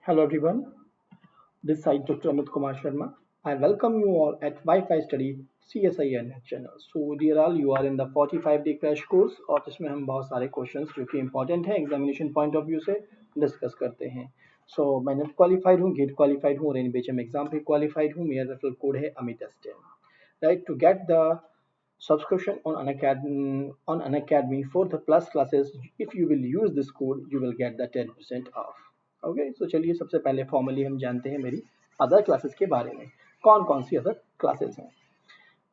Hello everyone, this side Dr. Amit Kumar Sharma. I welcome you all at Wi-Fi Study CSIN channel. So dear all, you are in the 45-day crash course और जिसमें हम बहुत सारे questions जो कि important है examination point of view से discuss करते हैं. सो मैं नेट क्वालिफाइड हूँ, गेट क्वालिफाइड हूँ और इन बेचम एग्जाम पे क्वालिफाइड हूँ. मेरा रेफरल कोड है अमित एस10. Right to get the subscription on an academy for the plus classes. If you will use this code you will get the 10% off. Okay so चलिए सबसे पहले फॉर्मली हम जानते हैं मेरी अदर क्लासेस के बारे में. कौन कौन सी अदर क्लासेस हैं.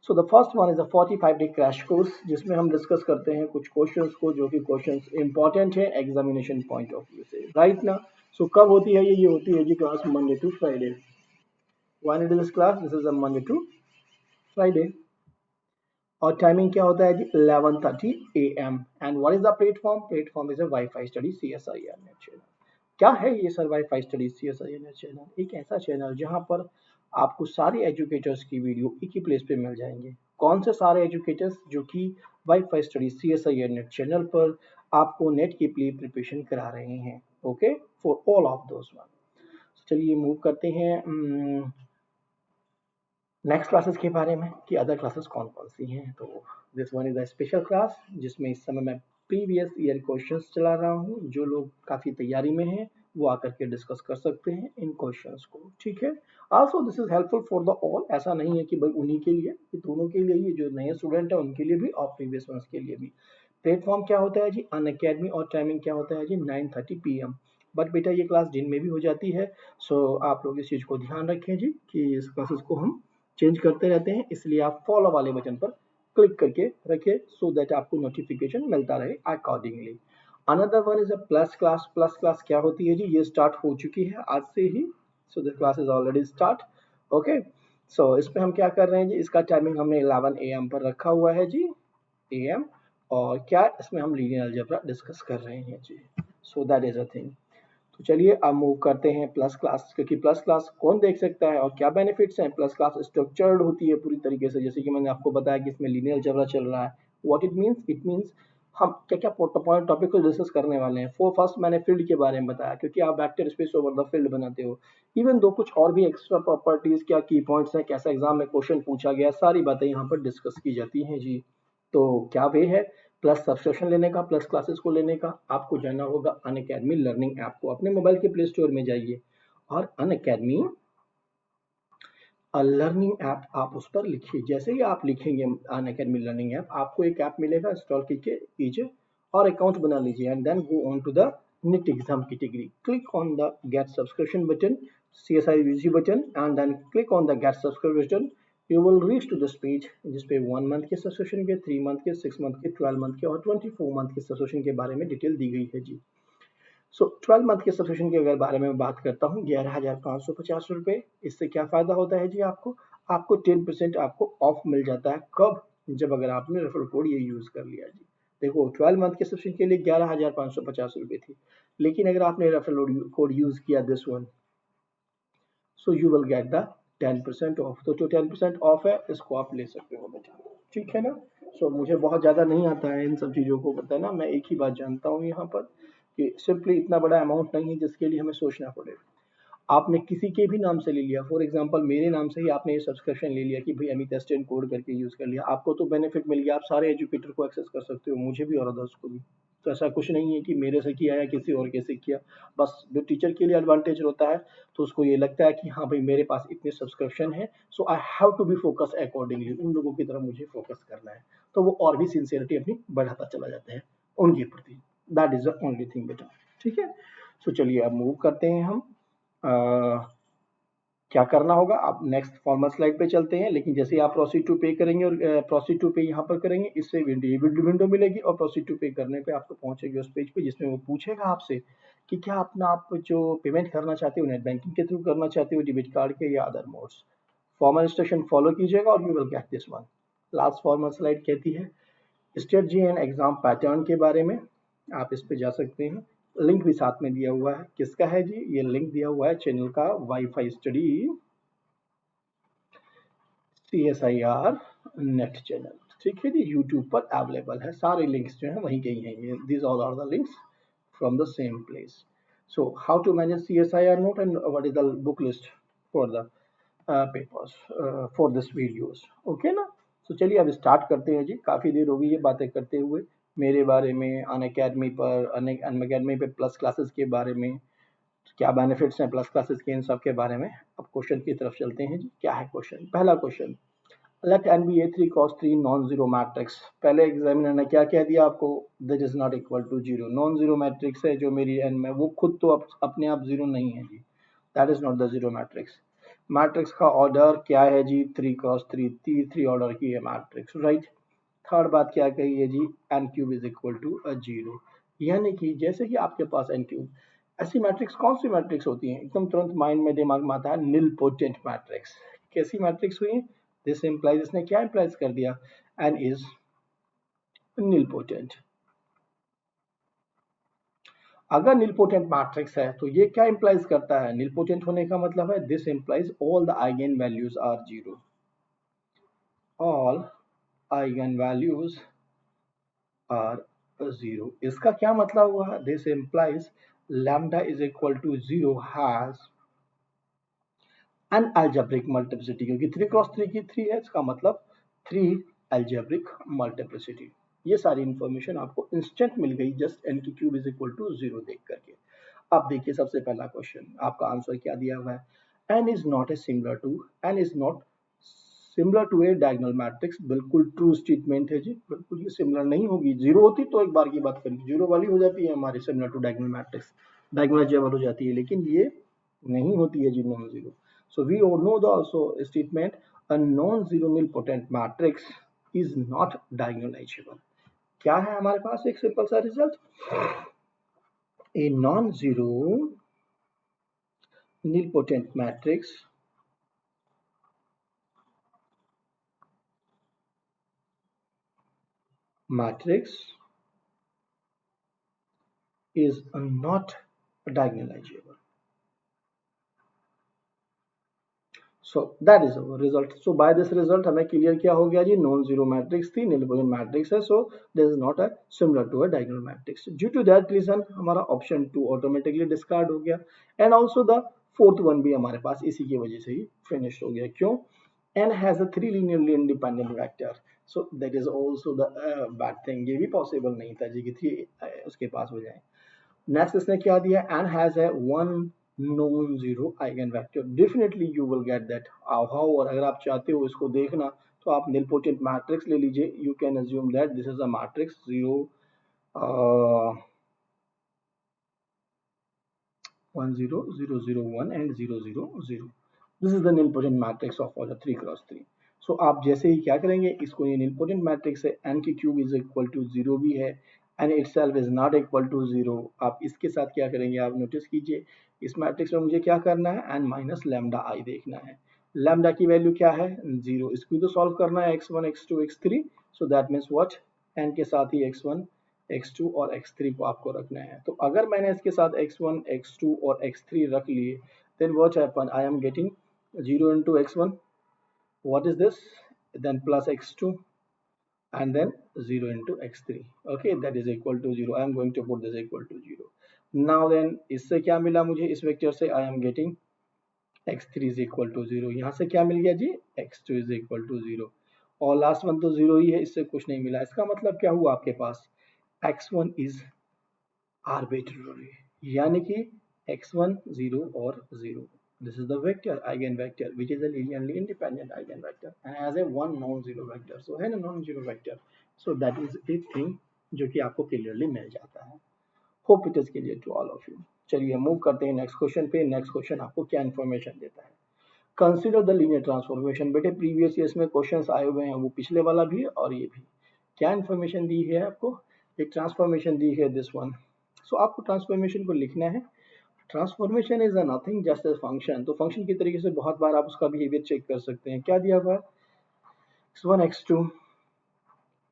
So the first one is a 45-डे क्रैश कोर्स जिसमें हम डिस्कस करते हैं कुछ क्वेश्चंस को जो कि क्वेश्चंस इंपॉर्टेंट है एग्जामिनेशन पॉइंट ऑफ व्यू से. राइट ना. सो कब होती है ये होती है जी class Monday to Friday. When it is class this is a Monday to Friday और टाइमिंग क्या होता है जी 11:30 AM. And what is the platform. Platform is a Wifi study CSIR net channel. क्या है ये sir Wifi study CSIR net channel. एक ऐसा चैनल जहां पर आपको सारे एजुकेटर्स की वीडियो एक ही प्लेस पे मिल जाएंगे. कौन से सारे एजुकेटर्स जो कि wifi study CSIR net channel पर आपको नेट के लिए प्रिपरेशन करा रहे हैं. Okay for all of those one. चलिए मूव करते हैं नेक्स्ट क्लासेस के बारे में कि अदर क्लासेस कौन कौन सी हैं. तो this one is a special class जिसमें इस समय मैं प्रीवियस ईयर क्वेश्चंस चला रहा हूँ. जो लोग काफ़ी तैयारी में हैं वो आकर के डिस्कस कर सकते हैं इन क्वेश्चंस को. ठीक है. Also this is helpful for the all. ऐसा नहीं है कि भाई उन्हीं के लिए, ये दोनों के लिए ही, जो नए स्टूडेंट है उनके लिए भी और प्रीवियस वंस के लिए भी. प्लेटफॉर्म क्या होता है जी अन अकेडमी और टाइमिंग क्या होता है जी 9:30 PM. बट बेटा ये क्लास दिन में भी हो जाती है. सो आप लोग इस चीज़ को ध्यान रखें जी कि इस क्लासेस को हम चेंज करते रहते हैं. इसलिए आप फॉलो वाले बटन पर क्लिक करके रखिए सो दैट आपको नोटिफिकेशन मिलता रहे accordingly. Another one is a plus class. Plus class क्या होती है जी. ये स्टार्ट हो चुकी है आज से ही. So the class is already start. Okay so इसमें हम क्या कर रहे हैं जी. इसका टाइमिंग हमने 11 AM पर रखा हुआ है जी AM. और क्या इसमें हम लीनियर अलजेब्रा डिस्कस कर रहे हैं जी. So that is a thing. तो चलिए अब मूव करते हैं प्लस क्लास. क्योंकि प्लस क्लास कौन देख सकता है और क्या बेनिफिट्स हैं. प्लस क्लास स्ट्रक्चर्ड होती है पूरी तरीके से. जैसे कि मैंने आपको बताया कि इसमें लीनियर अलजेब्रा चल रहा है. What it means. It means हम क्या क्या पॉइंट टॉपिक को डिस्कस करने वाले हैं. फर्स्ट मैंने फील्ड के बारे में बताया क्योंकि आप vector space over the field बनाते हो. इवन दो कुछ और भी एक्स्ट्रा प्रॉपर्टीज क्या की पॉइंट्स हैं, कैसा एग्जाम में क्वेश्चन पूछा गया, सारी बातें यहाँ पर डिस्कस की जाती हैं जी. तो क्या वे है प्लस सब्सक्रिप्शन लेने का, प्लस क्लासेस को लेने का. आपको जाना होगा अन अकेडमी लर्निंग ऐप को. अपने मोबाइल के प्ले स्टोर में जाइए और अन अकेडमी लर्निंग ऐप आप उस पर लिखिए. जैसे ही आप लिखेंगे अन अकेडमी लर्निंग ऐप, आपको एक ऐप मिलेगा. इंस्टॉल कीजिए और अकाउंट बना लीजिए and then go on to the NET exam category. Click on the get subscription button, CSIUG button, and then click on the get subscription button. You will reach to this page जिसपे 1 month के subscription के, 3 month के, 6 month के, 12 month के और 24 month के subscription के बारे में डिटेल दी गई है जी. सो 12 मंथ के सब्सक्रिप्शन के अगर बारे में बात करता हूँ 11,550 रुपये. इससे क्या फ़ायदा होता है जी. आपको 10% आपको ऑफ मिल जाता है. कब. जब अगर आपने रेफरल कोड ये यूज़ कर लिया जी. देखो 12 मंथ के सब्सक्रिप्शन के लिए 11,550 रुपये थी. लेकिन अगर आपने रेफरल कोड यूज़ किया this one, so you will get the 10% of. तो जो 10% ऑफ है इसको आप ले सकते हो बेटा. ठीक है ना. सो मुझे बहुत ज़्यादा नहीं आता है इन सब चीज़ों को पता है ना. मैं एक ही बात जानता हूँ यहाँ पर कि सिंपली इतना बड़ा अमाउंट नहीं है जिसके लिए हमें सोचना पड़े. आपने किसी के भी नाम से ले लिया, फॉर एग्जांपल मेरे नाम से ही आपने ये सब्सक्रिप्शन ले लिया कि भाई अमित एस10 कोड करके यूज़ कर लिया, आपको तो बेनिफिट मिल गया. आप सारे एजुकेटर को एक्सेस कर सकते हो, मुझे भी और अदर्स को भी. तो ऐसा कुछ नहीं है कि मेरे से किया या किसी और के से किया. बस जो टीचर के लिए एडवांटेज होता है तो उसको ये लगता है कि हाँ भाई मेरे पास इतने सब्सक्रिप्शन है so I have to be focus accordingly. उन लोगों की तरफ मुझे फोकस करना है तो वो और भी सिंसियरिटी अपनी बढ़ाता चला जाता है उनके प्रति. That is the only thing बेटा. ठीक है. सो चलिए अब मूव करते हैं हम. क्या करना होगा. आप नेक्स्ट फॉर्मल स्लाइड पे चलते हैं. लेकिन जैसे आप प्रोसीड टू पे करेंगे और प्रोसीड टू पे यहाँ पर करेंगे, इससे विंडो मिलेगी और प्रोसीड टू पे करने पे आपको पहुंचेगी उस पेज पे जिसमें वो पूछेगा आपसे कि क्या अपना आप जो पेमेंट करना चाहते हो नेट बैंकिंग के थ्रू करना चाहते हो, डेबिट कार्ड के या other modes. Formal instruction follow कीजिएगा और you will get this one. Last formal slide कहती है स्टेट GN एग्जाम पैटर्न के बारे में. आप इस पे जा सकते हैं. लिंक भी साथ में दिया हुआ है. किसका है जी. ये लिंक दिया हुआ है चैनल का wifi study CSIR net channel. ठीक है जी. यूट्यूब पर अवेलेबल है. सारे लिंक्स जो हैं वहीं के ही हैं. ये these all are the links from the same place. So how to manage CSIR note and what is the book list for the papers for this videos, okay ना? तो चलिए अब स्टार्ट करते हैं जी, काफ़ी देर हो गई है बातें करते हुए मेरे बारे में, अन अकेडमी पर, अन अकेडमी पे प्लस क्लासेस के बारे में, क्या बेनिफिट्स हैं प्लस क्लासेस के, इन सब के बारे में। अब क्वेश्चन की तरफ चलते हैं जी। क्या है क्वेश्चन? पहला question, let n be a 3 cos 3 non zero matrix. पहले एग्जामिनर ने क्या कह दिया आपको? That is not equal to zero. Non zero matrix है जो मेरी n में, वो खुद तो अपने आप जीरो नहीं है जी, that is not the zero matrix. Matrix का ऑर्डर क्या है जी? 3 क्रॉस 3, तीसरी ऑर्डर की है मैट्रिक्स, राइट। थर्ड बात क्या कही है जी? N cube is equal to zero. यानी कि जैसे कि आपके पास एन क्यूब, ऐसी मैट्रिक्स कौन सी मैट्रिक्स होती हैं? एकदम तुरंत माइंड में दिमाग में आता है निल पोटेंट मैट्रिक्स। कैसी मैट्रिक्स हुई? दिस इंप्लाइज, इसने क्या इंप्लाइज कर दिया? N is nilpotent. अगर निल पोटेंट मैट्रिक्स है तो ये क्या इंप्लाइज करता है? निल पोटेंट होने का मतलब है this implies all the eigen values are zero. All eigen values are zero. इसका क्या मतलब हुआ? This implies lambda is equal to zero has an algebraic multiplicity, क्योंकि 3 क्रॉस 3 की 3 है, इसका मतलब 3 अलजेब्रिक मल्टीप्लिसिटी। ये सारी इंफॉर्मेशन आपको इंस्टेंट मिल गई जस्ट एन की cube is equal to zero देख करके। अब देखिए सबसे पहला क्वेश्चन, आपका आंसर क्या दिया हुआ है? N is not a similar to, N is not similar to a diagonal matrix. बिल्कुल ट्रू स्टेटमेंट है जी, बिल्कुल ये सिमिलर नहीं होगी। जीरो होती तो एक बार की बात करें, जीरो वाली हो जाती है हमारी similar to diagonal matrix, diagonalizable हो जाती है, लेकिन ये नहीं होती है जी non zero. So we all know the also statement, a non-zero nilpotent matrix is not diagonalizable। क्या है हमारे पास? एक सिंपल सा result, a non-zero nilpotent matrix is not diagonalizable। So that is our result। So by this result हमें clear क्या हो गया जी? Non zero matrix थी, निलपोटेंट मैट्रिक्स है, so this is not a similar to a diagonal matrix। due to that reason हमारा option 2 automatically discard हो गया, and also the fourth one भी हमारे पास इसी की वजह से ही फिनिश हो गया। क्यों? n has a 3 linearly independent vector, so that is also the bad thing। ये भी पॉसिबल नहीं था जी कि 3 उसके पास हो जाए। नेक्स्ट इसने क्या दिया? N has a one non zero eigen vector. Definitely you will get that. How, और अगर आप चाहते हो इसको देखना तो आप निलपोटेंट मैट्रिक्स ले लीजिए। You can assume that this is a matrix 0 1 0 0 0 1 and 0 0 0। This is the nilpotent matrix of order 3 cross 3। So आप जैसे ही क्या करेंगे, इसको ये निलपोटेंट मैट्रिक्स है, एन की cube is equal to zero भी है, N itself is not equal to zero. आप इसके साथ क्या करेंगे? आप नोटिस कीजिए, इस मैट्रिक्स में मुझे क्या करना है? एन माइनस लैम्डा आई देखना है। लैम्डा की वैल्यू क्या है? जीरो। इसको तो सॉल्व करना है x1 x2 x3। So that means what? N के साथ ही x1 x2 और x3 को आपको रखना है। तो अगर मैंने इसके साथ x1 x2 और x3 रख लिए, then what happen? I am getting 0 into x1, what is this? Then plus x2 and then 0 into x3, okay, that is equal to 0। I am going to put this equal to 0। now then इससे क्या मिला मुझे? इस vector से I am getting x3 is equal to 0। यहाँ से क्या मिल गया जी? x2 is equal to 0। और लास्ट वन तो 0 ही है, इससे कुछ नहीं मिला। इसका मतलब क्या हुआ आपके पास? x1 is arbitrary, यानी कि x1 0 और 0। This is the vector eigenvector which is a linearly independent eigenvector and has a one non-zero vector। So है ना non-zero vector। So that is a thing जो कि आपको क्लियरली मिल जाता है। Hope it is clear to all of you। चलिए move करते हैं नेक्स्ट क्वेश्चन पे। नेक्स्ट क्वेश्चन आपको क्या इन्फॉर्मेशन देता है? Consider the linear transformation. बेटे प्रीवियस ईयर्स में क्वेश्चंस आए हुए हैं, वो पिछले वाला भी है और ये भी। क्या इन्फॉर्मेशन दी है आपको? एक ट्रांसफॉर्मेशन दी है दिस वन। सो आपको ट्रांसफॉर्मेशन को लिखना है। Transformation is a nothing just a function. तो फंक्शन की तरीके से बहुत बार आप उसका बिहेवियर चेक कर सकते हैं। क्या दिया हुआ है? x1 x2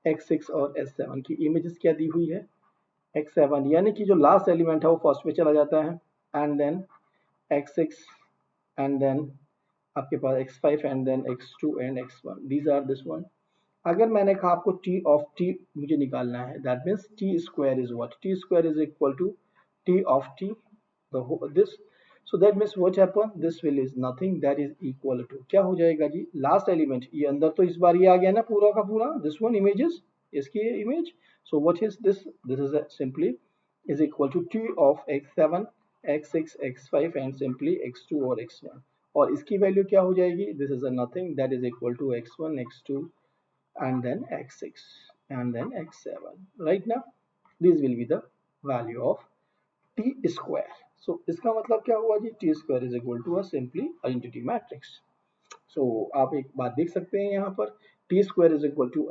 x6 और s7 की इमेजेस क्या दी हुई है? x7 यानी कि जो लास्ट एलिमेंट है वो फर्स्ट में चला जाता है, and then x6 and then आपके पास x5 and then x2 and x1। These are this one. अगर मैंने कहा आपको t ऑफ t मुझे निकालना है, that means t square is what? t square is equal to t of t, this. So that means what happen, this will is nothing, that is equal to क्या हो जाएगा जी, last element ये अंदर तो इस बार ये आ गया ना पूरा का पूरा, दिस वन इमेजेस, इसकी image. So what is this, this is simply is equal to t of x7 x6 x5 and simply x2 or x1. और इसकी वैल्यू क्या हो जाएगी, this is nothing, that is equal to x1 x2 and then x6 and then x7. Right now this will be the value of t square. So इसका मतलब क्या हुआ जी, t square is equal to a simply identity matrix. So आप एक बात देख सकते हैं यहाँ पर, t square is equal to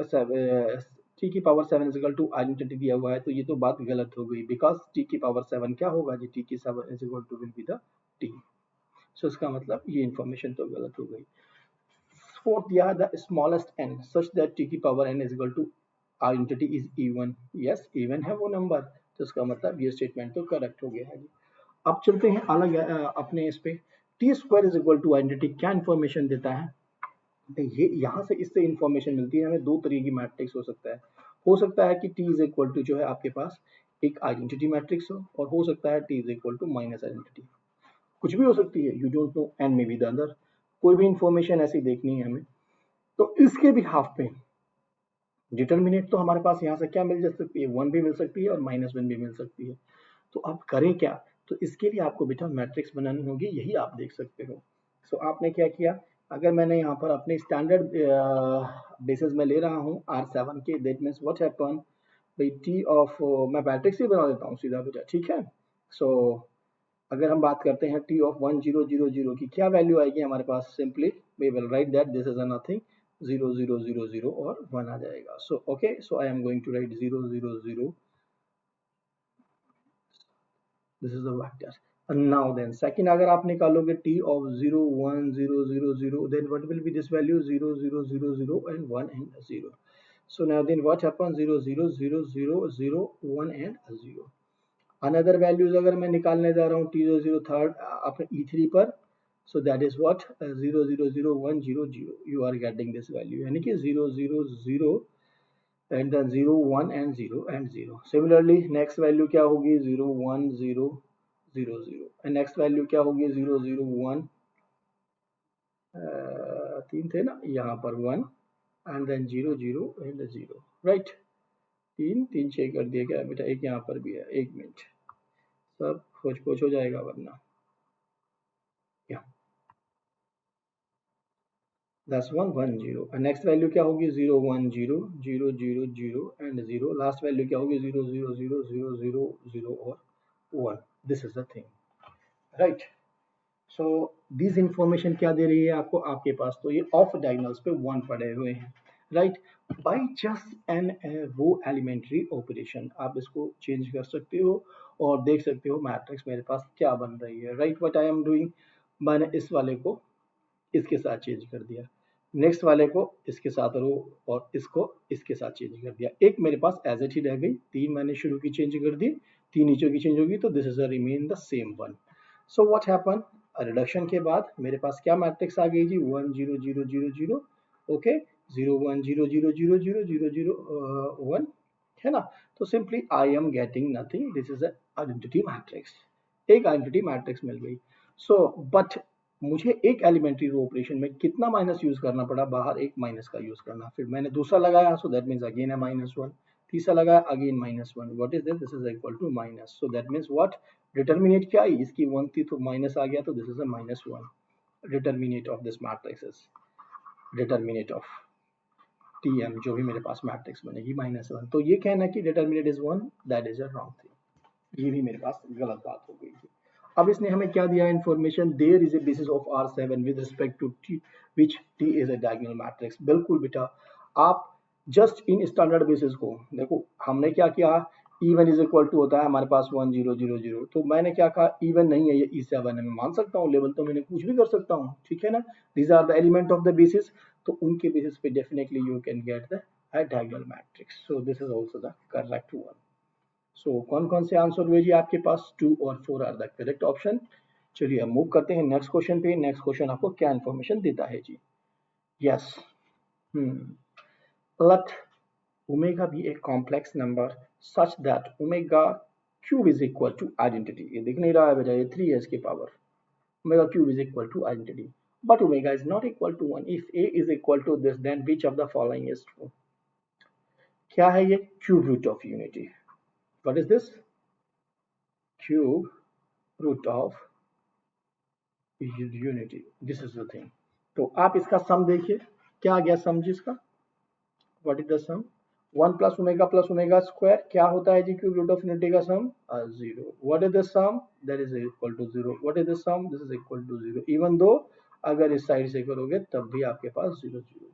t की power 7 is equal to identity दिया हुआ है, तो ये तो बात गलत हो गई, बिकॉज t की पावर 7 क्या होगा जी, t की 7 is equal to will be the t. So इसका मतलब ये इंफॉर्मेशन तो गलत हो गई. Fourth दिया the smallest n such that t की power n is equal to identity is even. Yes, even है वो नंबर, तो इसका मतलब ये स्टेटमेंट तो करेक्ट हो गया है जी. अब चलते हैं अलग अपने इस पे, T square is equal to identity क्या इंफॉर्मेशन देता है. ये यहाँ से इससे इंफॉर्मेशन मिलती है हमें, दो तरीके की मैट्रिक्स हो सकता है कि टी इज इक्वल टू जो है आपके पास एक आइडेंटिटी मैट्रिक्स हो सकता है T is equal to minus identity, कुछ भी हो सकती है, you don't know and maybe the other, कोई भी इंफॉर्मेशन ऐसी देखनी है हमें. तो इसके भी हाफ पे डिटर्मिनेट तो हमारे पास यहाँ से क्या मिल जा सकती है, 1 भी मिल सकती है और -1 भी मिल सकती है. तो आप करें क्या, तो इसके लिए आपको बेटा मैट्रिक्स बनानी होगी, यही आप देख सकते हो. सो आपने क्या किया, अगर मैंने यहाँ पर अपने स्टैंडर्ड बेसिस में ले रहा हूँ R7 के, दैट मीन्स व्हाट हैपन भाई टी ऑफ, मैं मैट्रिक्स ही बना देता हूँ सीधा बेटा, ठीक है. सो अगर हम बात करते हैं टी ऑफ 1 0 0 0 की क्या वैल्यू आएगी हमारे पास, simply we will write that this is nothing 0 0 0 0 और 1 आ जाएगा. So okay, so I am going to write 0 0 0, this is the vector. And now then second अगर आप निकालोगे t of 0 1 0 0 0, then what will be this value, 0 0 0 0 and 1 and 0. So now then what happens, 0 0 0 0 0 1 and 0. Another values अगर मैं निकालने जा रहा हूँ t 0 third अपने e3 पर, so that is what 0 0 0 1 0 0, you are getting this value, यानी कि 0 0 0 and then 0 1 and 0 and 0. Similarly next value क्या होगी, 0 1 0 0 0 and next value क्या होगी, 0 0 1 तीन थे ना यहाँ पर 1 and then 0 0 and 0, right. तीन तीन 6 कर दिया क्या बेटा, एक यहाँ पर भी है, एक मिनट, सब खोज पोछ हो जाएगा वरना. That's 1 1 0 and next value क्या होगी, 0 1 0 0 0 0 and 0, last value क्या होगी, 0 0 0 0 0 0 और 1. This is the thing, right. So this information क्या दे रही है आपको, आपके पास तो ये ऑफ डायगोनल्स पे 1 पड़े हुए हैं, राइट. बाई जस्ट एन वो एलिमेंट्री ऑपरेशन आप इसको चेंज कर सकते हो और देख सकते हो मैट्रिक्स मेरे पास क्या बन रही है, right. What I am doing, मैंने इस वाले को इसके साथ चेंज कर दिया, नेक्स्ट वाले को इसके साथ रो और इसको इसके साथ चेंज कर दिया, एक मेरे पास एज इट ही रह गई, तीन मैंने शुरू की चेंज कर दी, तीन नीचे की चेंज होगी, तो this is remain the same one. So what happen, reduction के बाद मेरे पास क्या मैट्रिक्स आ गई जी, 1 0 0 0 0, ओके, 0 1 0 0 0 0 0 0 1 है ना. तो simply I am getting nothing, this is identity matrix, एक आइडेंटिटी मैट्रिक्स मिल गई. सो बट मुझे एक एलिमेंट्री रो ऑपरेशन में कितना माइनस यूज करना पड़ा, बाहर एक माइनस का यूज करना, फिर मैंने दूसरा लगाया, सो दैट मीन्स अगेन है -1, तीसरा लगाया again -1, what is this, this is equal to minus, so that means what, determinant क्या आई, इसकी 1 थी तो माइनस आ गया, तो this is a -1. Determinate of this matrix is determinate of TM, जो भी मेरे पास मैट्रिक्स बनेगी -1. तो ये कहना कि determinate is 1, that is a wrong thing, ये भी मेरे पास गलत बात हो गई थी. अब इसने हमें क्या दिया information, there is a basis of R7 with respect to T which T is a diagonal matrix. बिल्कुल बेटा, आप जस्ट इन स्टैंडर्ड बेसिस को देखो, हमने क्या किया, इवन इज इक्वल टू होता है हमारे पास 1 0 0 0, तो मैंने क्या कहा, इवन नहीं है ये E7 है, मैं मान सकता हूँ, लेवल तो मैंने कुछ भी कर सकता हूँ, ठीक है ना. These are the element of the basis, तो उनके बेसिस पे definitely you can get the diagonal matrix. So this is also the correct one. सो कौन कौन से आंसर हुए जी आपके पास, 2 और 4 आर द करेक्ट ऑप्शन. चलिए अब मूव करते हैं नेक्स्ट क्वेश्चन पे. नेक्स्ट क्वेश्चन आपको क्या इंफॉर्मेशन देता है जी, yes, let omega be a complex number such that omega cube is equal to identity, ये दिख नहीं रहा है बेटा, ये 3s की power omega cube is equal to identity, but omega is not equal to 1. If a is equal to this, then which of the following is true? क्या है ये? Cube root of unity. What is this? Cube root of unity. This is the thing. तो आप इसका सम देखिए, क्या आ गया सम जी इसका? What is the sum? 1 plus omega square क्या होता है जी cube root of unity का sum? 0. What is the sum? That is equal to 0. What is the sum? This is equal to 0. Even though अगर इस साइड से करोगे तब भी आपके पास 0 0 0.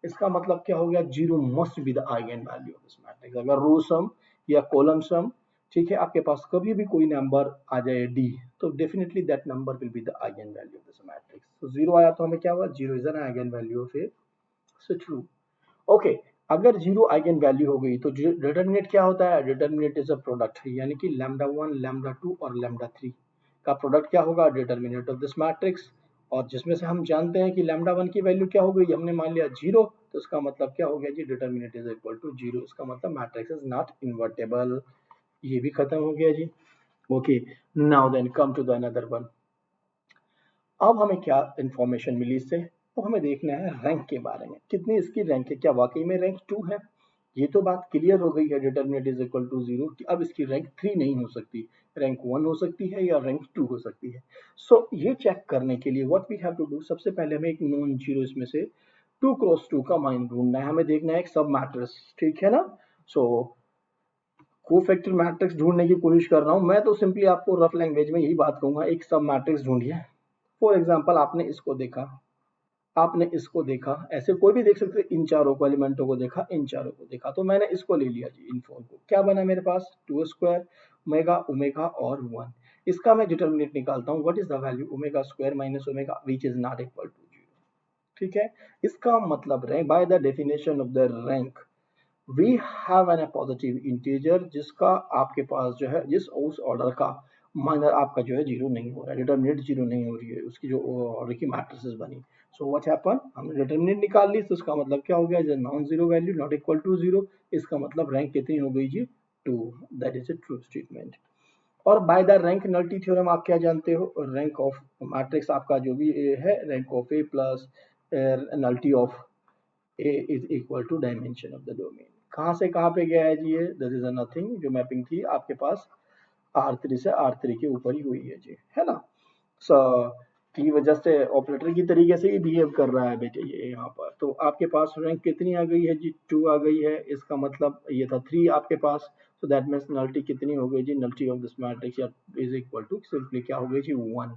इसका मतलब क्या हो गया? 0 must be the eigen value of this matrix. अगर रो सम या कॉलम सम, ठीक है, आपके पास कभी भी कोई नंबर आ जाए d, तो definitely that number will be the eigen value of this matrix. तो 0 आया तो हमें क्या हुआ? 0 is an eigen value of A. So true. Okay, अगर 0 आइगन वैल्यू हो गई तो डिटरमिनेंट क्या होता है? डिटरमिनेंट इज अ प्रोडक्ट, यानी कि लैम्डा 1 लैम्डा 2 और लैम्डा 3 का प्रोडक्ट क्या होगा? Determinant of this matrix. और जिसमें से हम जानते हैं कि लैम्डा 1 की वैल्यू क्या हो गई? हमने मान लिया 0, तो इसका मतलब क्या हो गया जी? Determinant is equal to 0. इसका मतलब मैट्रिक्स इज नॉट इन्वर्टेबल. ये भी खत्म हो गया जी. Okay, now then come to the another one. अब हमें क्या इंफॉर्मेशन मिली इससे? अब हमें देखना है रैंक के बारे में, कितनी इसकी रैंक है, क्या वाकई में रैंक 2 है? ये तो बात क्लियर हो गई है, डिटरमिनेंट इज इक्वल टू 0, कि अब इसकी रैंक 3 नहीं हो सकती, रैंक 1 हो सकती है या रैंक 2 हो सकती है. सो ये चेक करने के लिए what we have to do, सबसे पहले हमें एक नॉन जीरो इसमें से 2 क्रॉस 2 का मान ढूंढना है. हमें देखना है एक सब मैट्रिक्स, ठीक है ना. सो कोफैक्टर मैट्रिक्स ढूंढने की कोशिश कर रहा हूं मैं, तो सिंपली आपको रफ लैंग्वेज में यही बात कहूंगा, एक सब मैट्रिक्स ढूंढिए. फॉर एग्जाम्पल आपने इसको देखा, आपने इसको देखा, ऐसे कोई भी देख सकते हैं, इन चारों को एलिमेंटों को देखा, इन चारों को देखा, तो मैंने इसको ले लिया जी, इन फोर को. क्या बना मेरे पास? 2 स्क्वायर ओमेगा ओमेगा और 1. इसका मैं डिटरमिनेंट निकालता हूँ. What is the value? Omega square minus omega which is not equal to 0. ठीक है, इसका मतलब rank by the definition of the rank we have an positive integer जिसका आपके पास जो है, जिस उस ऑर्डर का माइनर आपका जो है 0 नहीं हो रहा है, डिटरमिनेंट 0 नहीं हो रही है, उसकी जो ऑर्डर की मैट्रिसेस बनी. सो व्हाट हैपन, हमने डिटरमिनेंट निकाल ली, तो इसका मतलब क्या हो गया? Non zero value not equal to 0. इसका मतलब रैंक कितनी हो गई जी? 2. That is a true statement. और by the rank nullity theorem आप क्या जानते हो? रैंक ऑफ मैट्रिक्स आपका जो भी है, rank of A plus nullity of A is equal to dimension of the domain. कहां से कहां पे गया है जी? ये दिस इज नथिंग, जो मैपिंग थी आपके पास R3 से R3 के ऊपर ही हुई है जी, है ना. सो की वजह से ऑपरेटर की तरीके से ही बिहेव कर रहा है बेटे ये यहाँ पर. तो आपके पास रैंक कितनी आ गई है जी? 2 आ गई है. इसका मतलब ये था 3 आपके पास, सो दैट मीन्स नल्टी कितनी हो गई जी? Nullity of this matrix is equal to simply क्या हो गई जी? 1.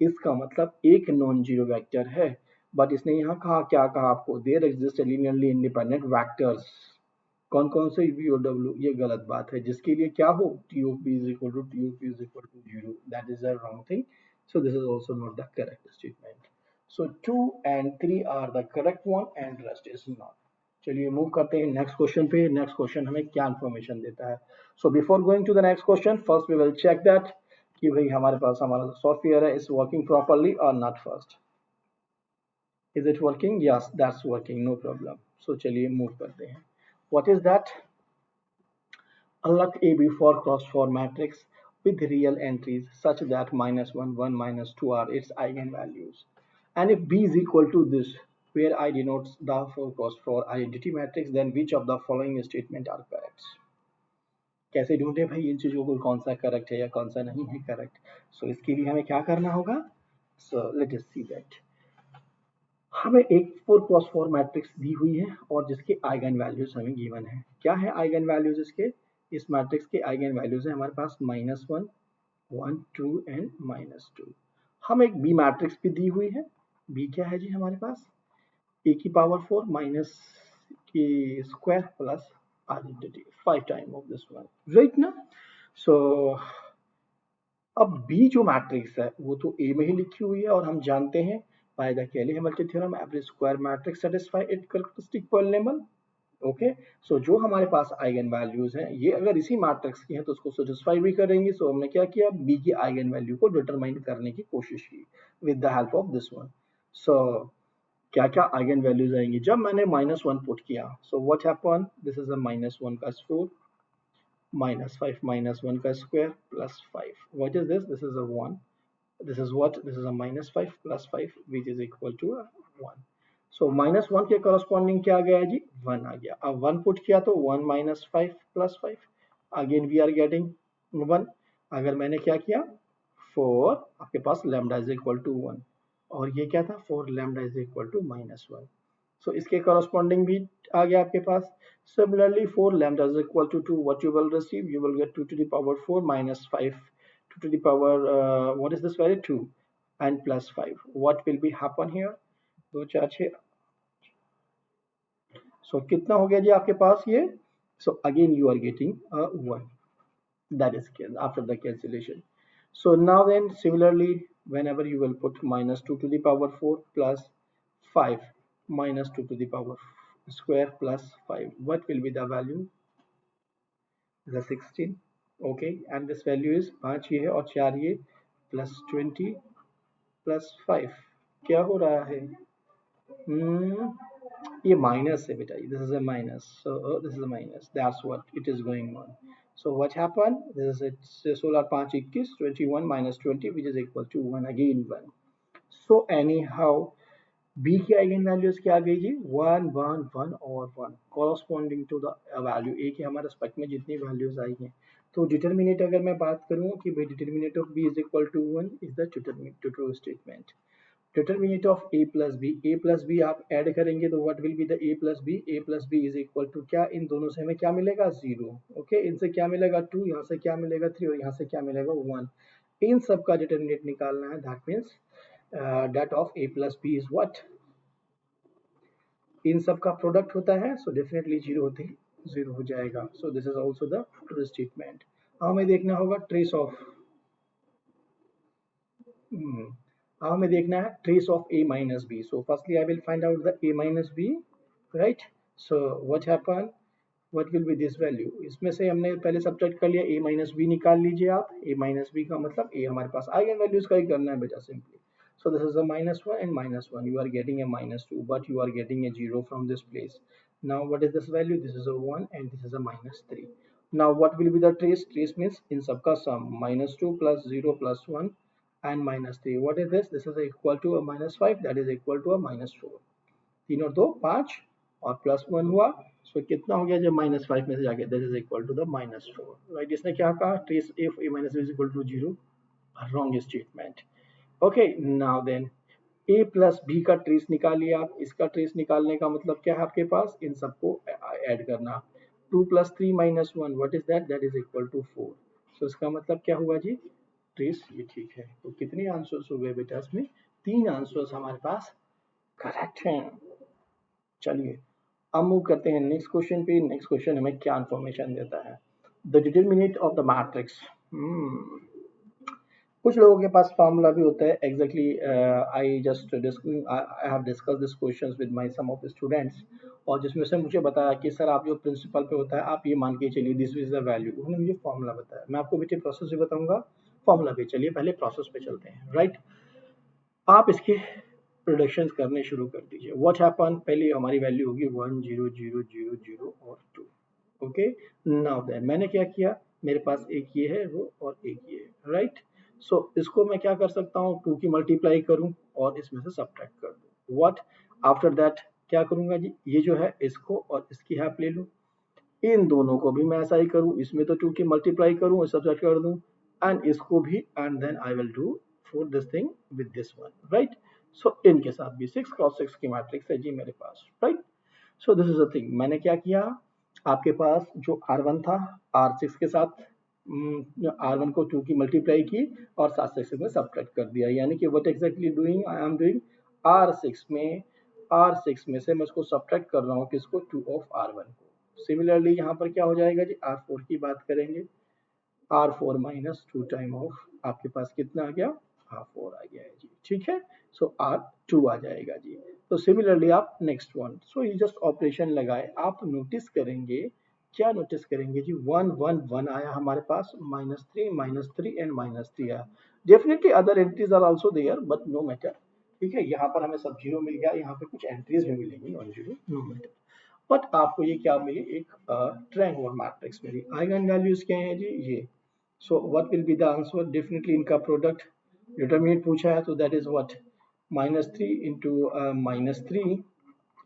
इसका मतलब एक नॉन जीरो वेक्टर है, बट इसने यहाँ कहा, क्या कहा आपको? There exist linearly independent vectors. कौन कौन से? वी और डब्ल्यू. ये गलत बात है, जिसके लिए क्या हो? T of B is equal to T of B is equal to 0. That is a wrong thing. So this is also not the correct statement. So 2 and 3 are the correct one and rest is not. चलिए move करते हैं next question पे. Next question हमें क्या information देता है? So before going to the next question, first we will check that कि भाई हमारे पास हमारा सॉफ्टवेयर है, इज वर्किंग प्रॉपरली और not. First, is it working? Yes, that's working, no problem. So चलिए मूव करते हैं. What is that? Unlock a before cross for matrix with real entries such that minus 1, 1, minus 2 are its eigenvalues. And if B is equal to this, where I denotes the 4 cross for identity matrix, then which of the following statement are correct? कैसे ढूंढे भाई इन चीजों को, कौन सा correct है या कौन सा नहीं है करेक्ट? सो इसके लिए हमें क्या करना होगा? So let us see that. हमें एक 4 क्रॉस 4 मैट्रिक्स दी हुई है और जिसके आइगन वैल्यूज हमें गिवन है. क्या है आइगन वैल्यूज इसके? इस मैट्रिक्स के आइगन वैल्यूज है हमारे पास -1, 1, 2 एंड -2. हम एक बी मैट्रिक्स भी दी हुई है. बी क्या है जी हमारे पास? ए की पावर 4 माइनस के square plus identity 5 time of this one, right ना. सो अब बी जो मैट्रिक्स है वो तो ए में ही लिखी हुई है और हम जानते हैं by the Cayley Hamilton theorem every square matrix satisfy it characteristic polynomial. Okay, so जो हमारे पास आइगन वैल्यूज हैं ये अगर इसी मैट्रिक्स की हैं तो उसको सेटिस्फाई भी करेंगी. सो हमने क्या किया? बी की आइगन वैल्यू को डिटरमाइन करने की कोशिश की with the help of this one. So क्या क्या आइगन वैल्यूज आएंगी जब मैंने -1 पुट किया? सो व्हाट हैपन? दिस इज अ -1 का 4, -5 -1 का square plus 5. What is this? This is a 1. This is what? This is a -5 plus 5 which is equal to a 1. So -1 के corresponding क्या आ गया जी? 1 आ गया. अब 1 पुट किया तो 1 -5 plus 5. Again we are getting 1. अगर मैंने क्या किया 4 आपके पास lambda is equal to 1 और ये क्या था 4 lambda is equal to -1. So इसके corresponding भी आ गया आपके पास. Similarly 4 lambda is equal to 2. What you will receive? You will get 2 to the power 4 minus 5 2 to the power what is this value 2 and plus 5. What will be happen here? 2 4 6. So कितना हो गया जी आपके पास ये? So again you are getting a 1. That is after the cancellation. So now then similarly whenever you will put minus 2 to the power 4 plus 5 minus 2 to the power square plus 5, what will be the value? The 16. Okay, and this value is 5 ये है और 4 ये plus 20 plus 5. क्या हो रहा है? ये minus है बेटा. This is a minus, so this is a minus. That's what it is going on. So what happened? This is 16 5 21 21 minus 20 which is equal to 1 again 1. So anyhow B की eigen values क्या आ गई जी 1 1 1 और 1 corresponding to the value ए के हमारे specs में जितनी वैल्यूज आई हैं. तो डिटर्मिनेट अगर मैं बात करूं कि भाई determinant of B is equal to 1 is the true statement. Determinant of A plus B आप ऐड करेंगे तो what will be the A plus B is equal to क्या इन दोनों से हमें क्या मिलेगा 0. ओके इनसे क्या मिलेगा 2 यहाँ से क्या मिलेगा 3 और यहाँ से क्या मिलेगा 1. इन सब का डिटर्मिनेट निकालना है. That means that of a plus b is what? इन सब का प्रोडक्ट होता है सो डेफिनेटली 0 होते ही 0 हो जाएगा. सो this is also the true statement. हमें देखना होगा ट्रेस ऑफ हमें देखना है trace of a minus b. So firstly I will find out the a minus b, right? So what happen? What will be this value? इसमें से हमने पहले सब्ट्रैक्ट कर लिया a minus b निकाल लीजिए आप. a minus b का मतलब a हमारे पास आइगन वैल्यूज का ही करना है बेटा simply. So this is a -1 and -1. You are getting a -2, but you are getting a 0 from this place. Now what is this value? This is a 1 and this is a -3. Now what will be the trace? Trace means in सबका sum -2 plus 0 plus 1 and -3. What is this? This is equal to a -5. That is equal to a -4. तीन और 2 5 और plus 1 हुआ. सो कितना हो गया जब -5 में से जाके this is equal to the -4. Right. इसने क्या कहा trace if a minus b is equal to 0. Wrong statement. Okay now then a plus B का ट्रेस निकालिए आप. इसका ट्रेस निकालने का मतलब क्या है आपके पास इन सबको ऐड करना. 2 plus 3 minus 1 what is that? That is equal to 4. सो इसका मतलब क्या हुआ जी ट्रेस ये ठीक है. तो कितने आंसर्स हो गए बेटा इसमें 3 आंसर्स हमारे पास करेक्ट हैं. चलिए अब मूव करते हैं नेक्स्ट क्वेश्चन पे. नेक्स्ट क्वेश्चन हमें क्या इन्फॉर्मेशन देता है? The determinant of the matrix. कुछ लोगों के पास फार्मूला भी होता है. Exactly I have discuss this questions with my some of students और जिसमें से मुझे बताया कि सर आप जो प्रिंसिपल पे होता है आप ये मान के चलिए दिस इज द वैल्यू. उन्होंने मुझे फार्मूला बताया. मैं आपको बेटे प्रोसेस भी बताऊंगा फार्मूला पे. चलिए पहले प्रोसेस पे चलते हैं. राइट. आप इसके प्रोडक्शन करने शुरू कर दीजिए. What happen? पहले हमारी वैल्यू होगी 1 0 0 0 0 और 2. ओके नाउ देन मैंने क्या किया मेरे पास एक ये है वो और एक ये है. राइट. सो इसको मैं क्या कर सकता हूँ 2 की मल्टीप्लाई करूँ और इसमें से सब्ट्रैक्ट कर दूँ. व्हाट आफ्टर दैट क्या करूंगा जी ये जो है इसको और इसकी हेल्प ले लूँ. इन दोनों को भी मैं ऐसा ही करूँ. इसमें तो 2 की मल्टीप्लाई करूँ और सब्ट्रैक्ट कर दूँ एंड इसको भी and then I will do for this thing with this one. Right. So इनके साथ भी 6 क्रॉस 6 की मैट्रिक्स है जी मेरे पास. Right. So this is a thing. मैंने क्या किया आपके पास जो R1 था R6 के साथ R1 को 2 की मल्टीप्लाई की और साथ 6 में सब्ट्रैक्ट कर दिया. यानी कि what exactly doing I am doing R6 में से मैं इसको सब्ट्रैक्ट कर रहा हूँ किसको 2 ऑफ R1 को. सिमिलरली यहाँ पर क्या हो जाएगा जी R4 की बात करेंगे. R4 माइनस 2 टाइम ऑफ आपके पास कितना आ गया R4 आ गया है जी. ठीक है. सो R2 आ जाएगा जी. तो सिमिलरली आप नेक्स्ट वन. सो ये जस्ट ऑपरेशन लगाए. आप नोटिस करेंगे क्या नोटिस करेंगे जी 1 1 1 आया हमारे पास -3 एंड -3 आया. Definitely other entries are also there but no matter. ठीक है. यहाँ पर हमें सब जीरो मिल गया. यहाँ पे कुछ एंट्रीज भी मिलेंगी non zero no matter. But आपको ये क्या मिली, एक ट्रायंगुलर मैट्रिक्स मिली। आइगन वैल्यूज क्या है जी, ये। So what will be the answer, definitely इनका प्रोडक्ट डिटरमिनेंट पूछा है तो that is what, -3 into -3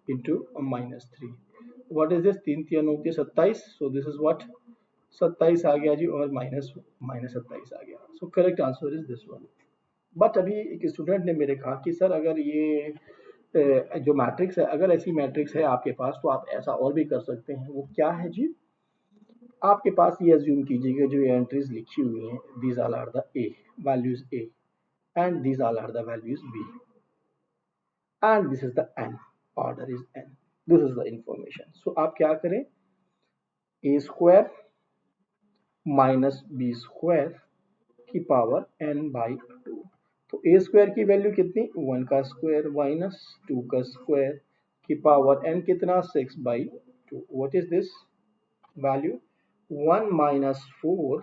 into -3। What is this, 3 3 होती है 27, सो दिस इज व्हाट 27 आ गया जी, और माइनस माइनस 27 आ गया। So correct answer is this one. But अभी एक स्टूडेंट ने मेरे कहा कि सर अगर ये जो मैट्रिक्स है, अगर ऐसी मैट्रिक्स है आपके पास तो आप ऐसा और भी कर सकते हैं। वो क्या है जी, आपके पास ये अज्यूम कीजिएगा जो एंट्रीज लिखी हुई हैं, these all are the A values A, and these all are the values B, and this is the N, order is N, this is the information. So आप क्या करें, A square minus B square की power N by 2। तो ए square की value कितनी, 1 का square minus 2 का square की पावर एन कितना, 6 by 2। What is this value, 1 minus 4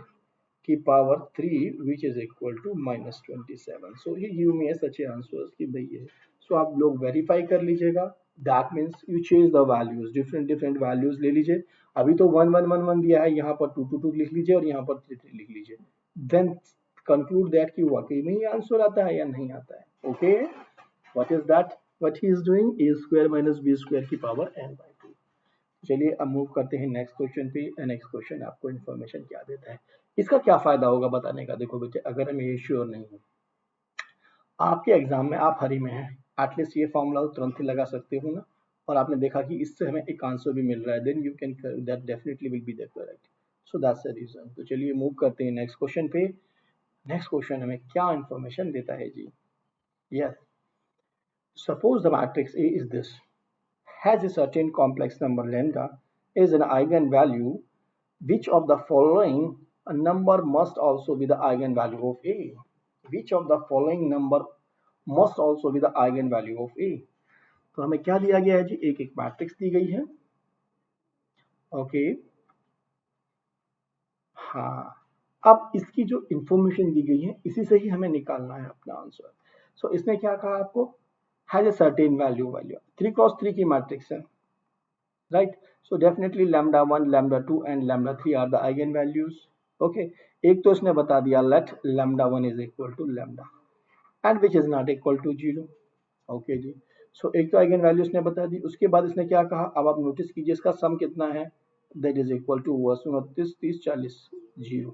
की power 3 which is equal to -27। So he give me such answers कि भाई ये। सो आप लोग वेरीफाई कर लीजिएगा, that means you change the values, different different values ले लीजिए। अभी तो 1 1 1 1 दिया है, यहाँ पर 2 2 2 लिख लीजिए और यहाँ पर 3 3 लिख लीजिए, देन कंक्लूड दैट कि वाकई में ये आंसर आता है या नहीं आता है। Okay, what is that, what he is doing, A square minus B square की पावर n बाई 2। चलिए अब मूव करते हैं नेक्स्ट क्वेश्चन पे। नेक्स्ट क्वेश्चन आपको इन्फॉर्मेशन क्या देता है, इसका क्या फायदा होगा बताने का। देखो बेटे, अगर हम ये श्योर नहीं हूँ, आपके एग्जाम में आप हरी में हैं, एटलीस्ट ये फॉर्मूला तो तुरंत ही लगा सकते हो ना, और आपने देखा कि इससे हमें एक आंसर भी मिल रहा है, then you can, that definitely will be the correct. So that's the reason. तो चलिए मूव करते हैं नेक्स्ट क्वेश्चन पे। नेक्स्ट क्वेश्चन हमें क्या इन्फॉर्मेशन देता है जी, yes, suppose the matrix A is this, has a certain complex number lambda is an eigenvalue, which of the following number must also be the eigenvalue of A? Which of the following number must also be the eigenvalue of A? तो हमें क्या दिया गया है जी, एक एक matrix दी गई है। ओके, हाँ, अब इसकी जो इंफॉर्मेशन दी गई है इसी से ही हमें निकालना है अपना आंसर। सो इसने क्या कहा आपको, has a certain value, 3 cross 3 की मैट्रिक्स है, right? So definitely lambda 1, lambda 2 and lambda 3 are the eigenvalues. Okay, एक तो इसने बता दिया, let lambda 1 is equal to lambda and which is not equal to 0. Okay ji, so एक तो eigen value इसने बता दी। उसके बाद इसने क्या कहा, अब आप नोटिस कीजिए इसका सम कितना है, दैट इज इक्वल टू 29 30 40 0,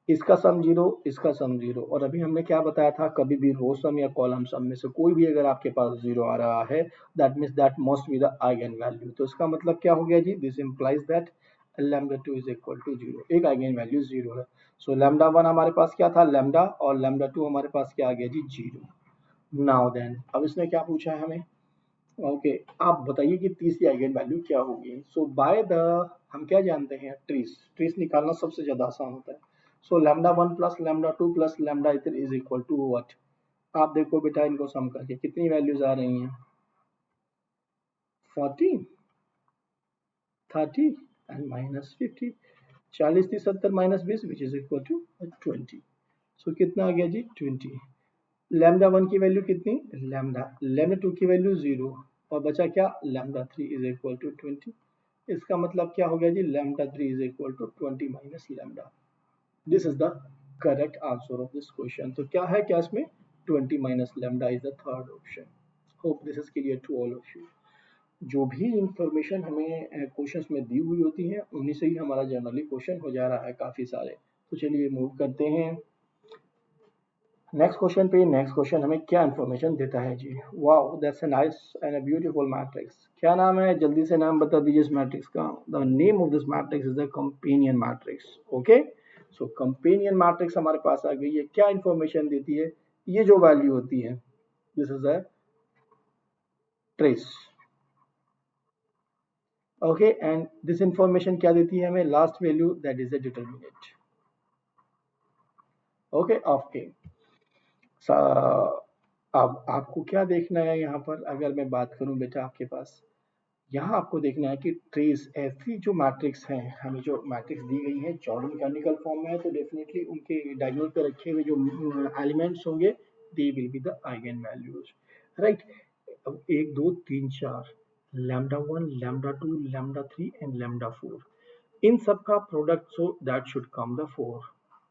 इसका सम जीरो, इसका सम जीरो। और अभी हमने क्या बताया था, कभी भी रो सम या कॉलम सम में से कोई भी अगर आपके पास जीरो आ रहा है, that means that must be the eigen value. तो इसका मतलब क्या हो गया जी, this implies that lambda 2 is equal to 0, एक आइगन वैल्यू 0 है। सो लैम्डा 1 हमारे पास क्या था, लैम्डा, और लैम्डा 2 हमारे पास क्या आ गया जी, 0। नाउ देन, अब इसने क्या पूछा है हमें, ओके आप बताइए कि तीसरी आइगन वैल्यू क्या होगी। सो बाय द, हम क्या जानते हैं, ट्रेस, ट्रेस निकालना सबसे ज्यादा आसान होता है। So lambda 1 plus lambda 2 plus lambda 3 is equal to what, आप देखो बेटा इनको सम करके कितनी वैल्यूज आ रही हैं, 40 30 and minus 50, 40 30 70 minus 20 which is equal to 20। सो कितना आ गया जी, 20। लैम्डा 1 की वैल्यू कितनी, लैम्डा, लैम्डा 2 की वैल्यू 0, और बचा क्या, लैम्डा 3 इज इक्वल टू 20। इसका मतलब क्या हो गया जी, lambda 3 is equal to 20 minus lambda. This is the correct answer of this question. तो क्या है, क्या इसमें 20 minus lambda is the third option. Hope this is clear to all of you. जो भी इंफॉर्मेशन हमें क्वेश्चंस में दी हुई होती है उन्हीं से ही हमारा जनरली क्वेश्चन हो जा रहा है काफी सारे। तो चलिए मूव करते हैं नेक्स्ट क्वेश्चन पे। नेक्स्ट क्वेश्चन हमें क्या इंफॉर्मेशन देता है जी, wow that's a nice and a beautiful matrix. क्या नाम है, जल्दी से नाम बता दीजिए इस मैट्रिक्स का। The name of this matrix is the companion matrix. Okay, so companion matrix हमारे पास आ गई है। क्या इंफॉर्मेशन देती है, ये जो वैल्यू होती है, this is a trace. Okay, and this information क्या देती है हमें, last value, that is a determinant. Okay, of के। अब आपको क्या देखना है यहाँ पर, अगर मैं बात करूं बेटा आपके पास, यहाँ आपको देखना है कि ट्रेस, ऐसी जो मैट्रिक्स हैं, हमें जो मैट्रिक्स दी गई है चौड़ मैकेनिकल फॉर्म में है, तो डेफिनेटली उनके डायगोनल पे रखे हुए जो एलिमेंट्स होंगे, दे will be the eigen values, right. अब 1 2 3 4, lambda 1, lambda 2, lambda 3 and lambda 4, इन सब का product, so that should come the 4,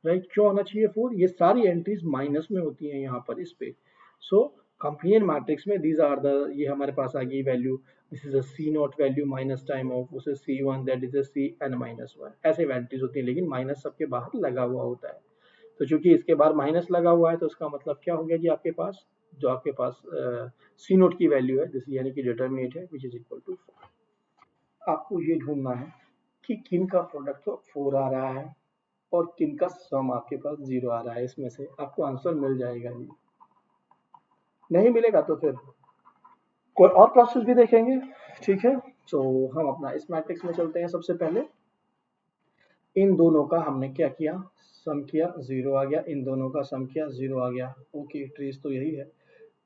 right. क्यों होना चाहिए 4? ये सारी एंट्रीज माइनस में होती हैं यहाँ पर इस पे। सो कंपेनियन मैट्रिक्स में दीज आर द, ये हमारे पास आ गई value, this is a C not value minus time of उसे C one, that is a C N minus one, ऐसे एंट्रीज होती है, लेकिन माइनस सबके बाहर लगा हुआ होता है। तो चूंकि इसके बाहर माइनस लगा हुआ है तो इसका मतलब क्या हो गया जी, आपके पास जो आपके पास सी नोट की वैल्यू है दिस यानी कि डिटरमिनेट है विच इज इक्वल टू 4। आपको ये ढूंढना है कि किन का प्रोडक्ट तो 4 आ रहा है और किन का सम आपके पास 0 आ रहा है, इसमें से आपको आंसर मिल जाएगा जी। नहीं मिलेगा तो फिर कोई और प्रोसेस भी देखेंगे, ठीक है। तो हम अपना इस मैट्रिक्स में चलते हैं। सबसे पहले इन दोनों का हमने क्या किया, सम किया, 0 आ गया, इन दोनों का सम किया, 0 आ गया। ओके, ट्रेस तो यही है।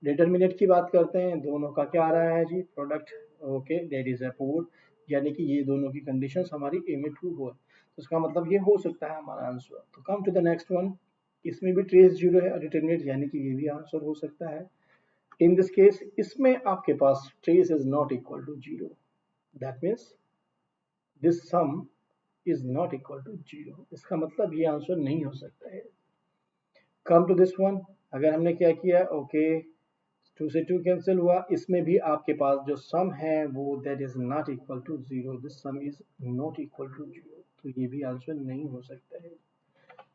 डिटरमिनेट की बात करते हैं, दोनों का क्या आ रहा है जी, product. Okay, that is a 4, यानी कि ये दोनों की कंडीशंस हमारी ए में ट्रू हो, तो इसका मतलब ये हो सकता है हमारा आंसर। तो come to the next one, इसमें भी ट्रेस 0 है और डिटरमिनेट, यानी कि ये भी आंसर हो सकता है। इन दिस केस इसमें आपके पास trace is not equal to 0, that means this sum is not equal to 0, इसका मतलब ये आंसर नहीं हो सकता है। कम टू दिस वन, अगर हमने क्या किया, ओके, 2 से 2 कैंसिल हुआ, इसमें भी आपके पास जो सम है वो that is not equal to 0, this sum is not equal to 0, तो ये भी आंसर नहीं हो सकता है।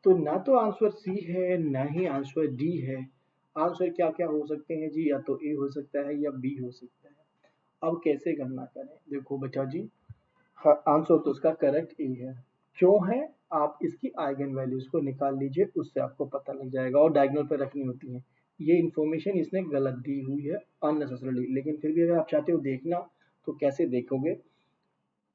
तो ना तो आंसर सी है ना ही आंसर डी है। आंसर क्या क्या हो सकते हैं जी, या तो ए हो सकता है या बी हो सकता है। अब कैसे गणना करें, देखो बेटा जी, आंसर तो उसका करेक्ट ए है। क्यों है, आप इसकी आइगन वैल्यूज को निकाल लीजिए, उससे आपको पता लग जाएगा, और डायगोनल पे रखनी होती है। ये इन्फॉर्मेशन इसने गलत दी हुई है अननेसेसरली, लेकिन फिर भी अगर आप चाहते हो देखना तो कैसे देखोगे,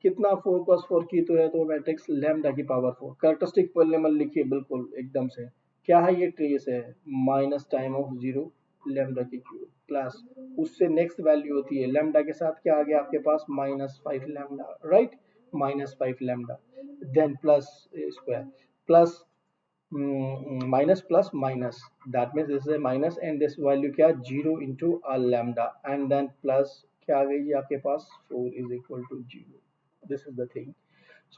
कितना 4 प्लस 4 की तो है, तो मैट्रिक्स लैम्डा की पावर 4, कैरेक्टरिस्टिक पॉलिनॉमियल लिखिए बिल्कुल एकदम से, क्या है ये, ट्रेस है, माइनस टाइम ऑफ 0 लैम्डा की क्यूब प्लस, उससे नेक्स्ट वैल्यू होती है लैम्डा के साथ क्या आ गया आपके पास, minus 5 lambda, right, minus 5 lambda, then plus square, plus minus plus minus, that means this is minus and this value क्या, 0 into lambda, and then plus क्या आ गई जी आपके पास, 4 is equal to 0, this is the thing.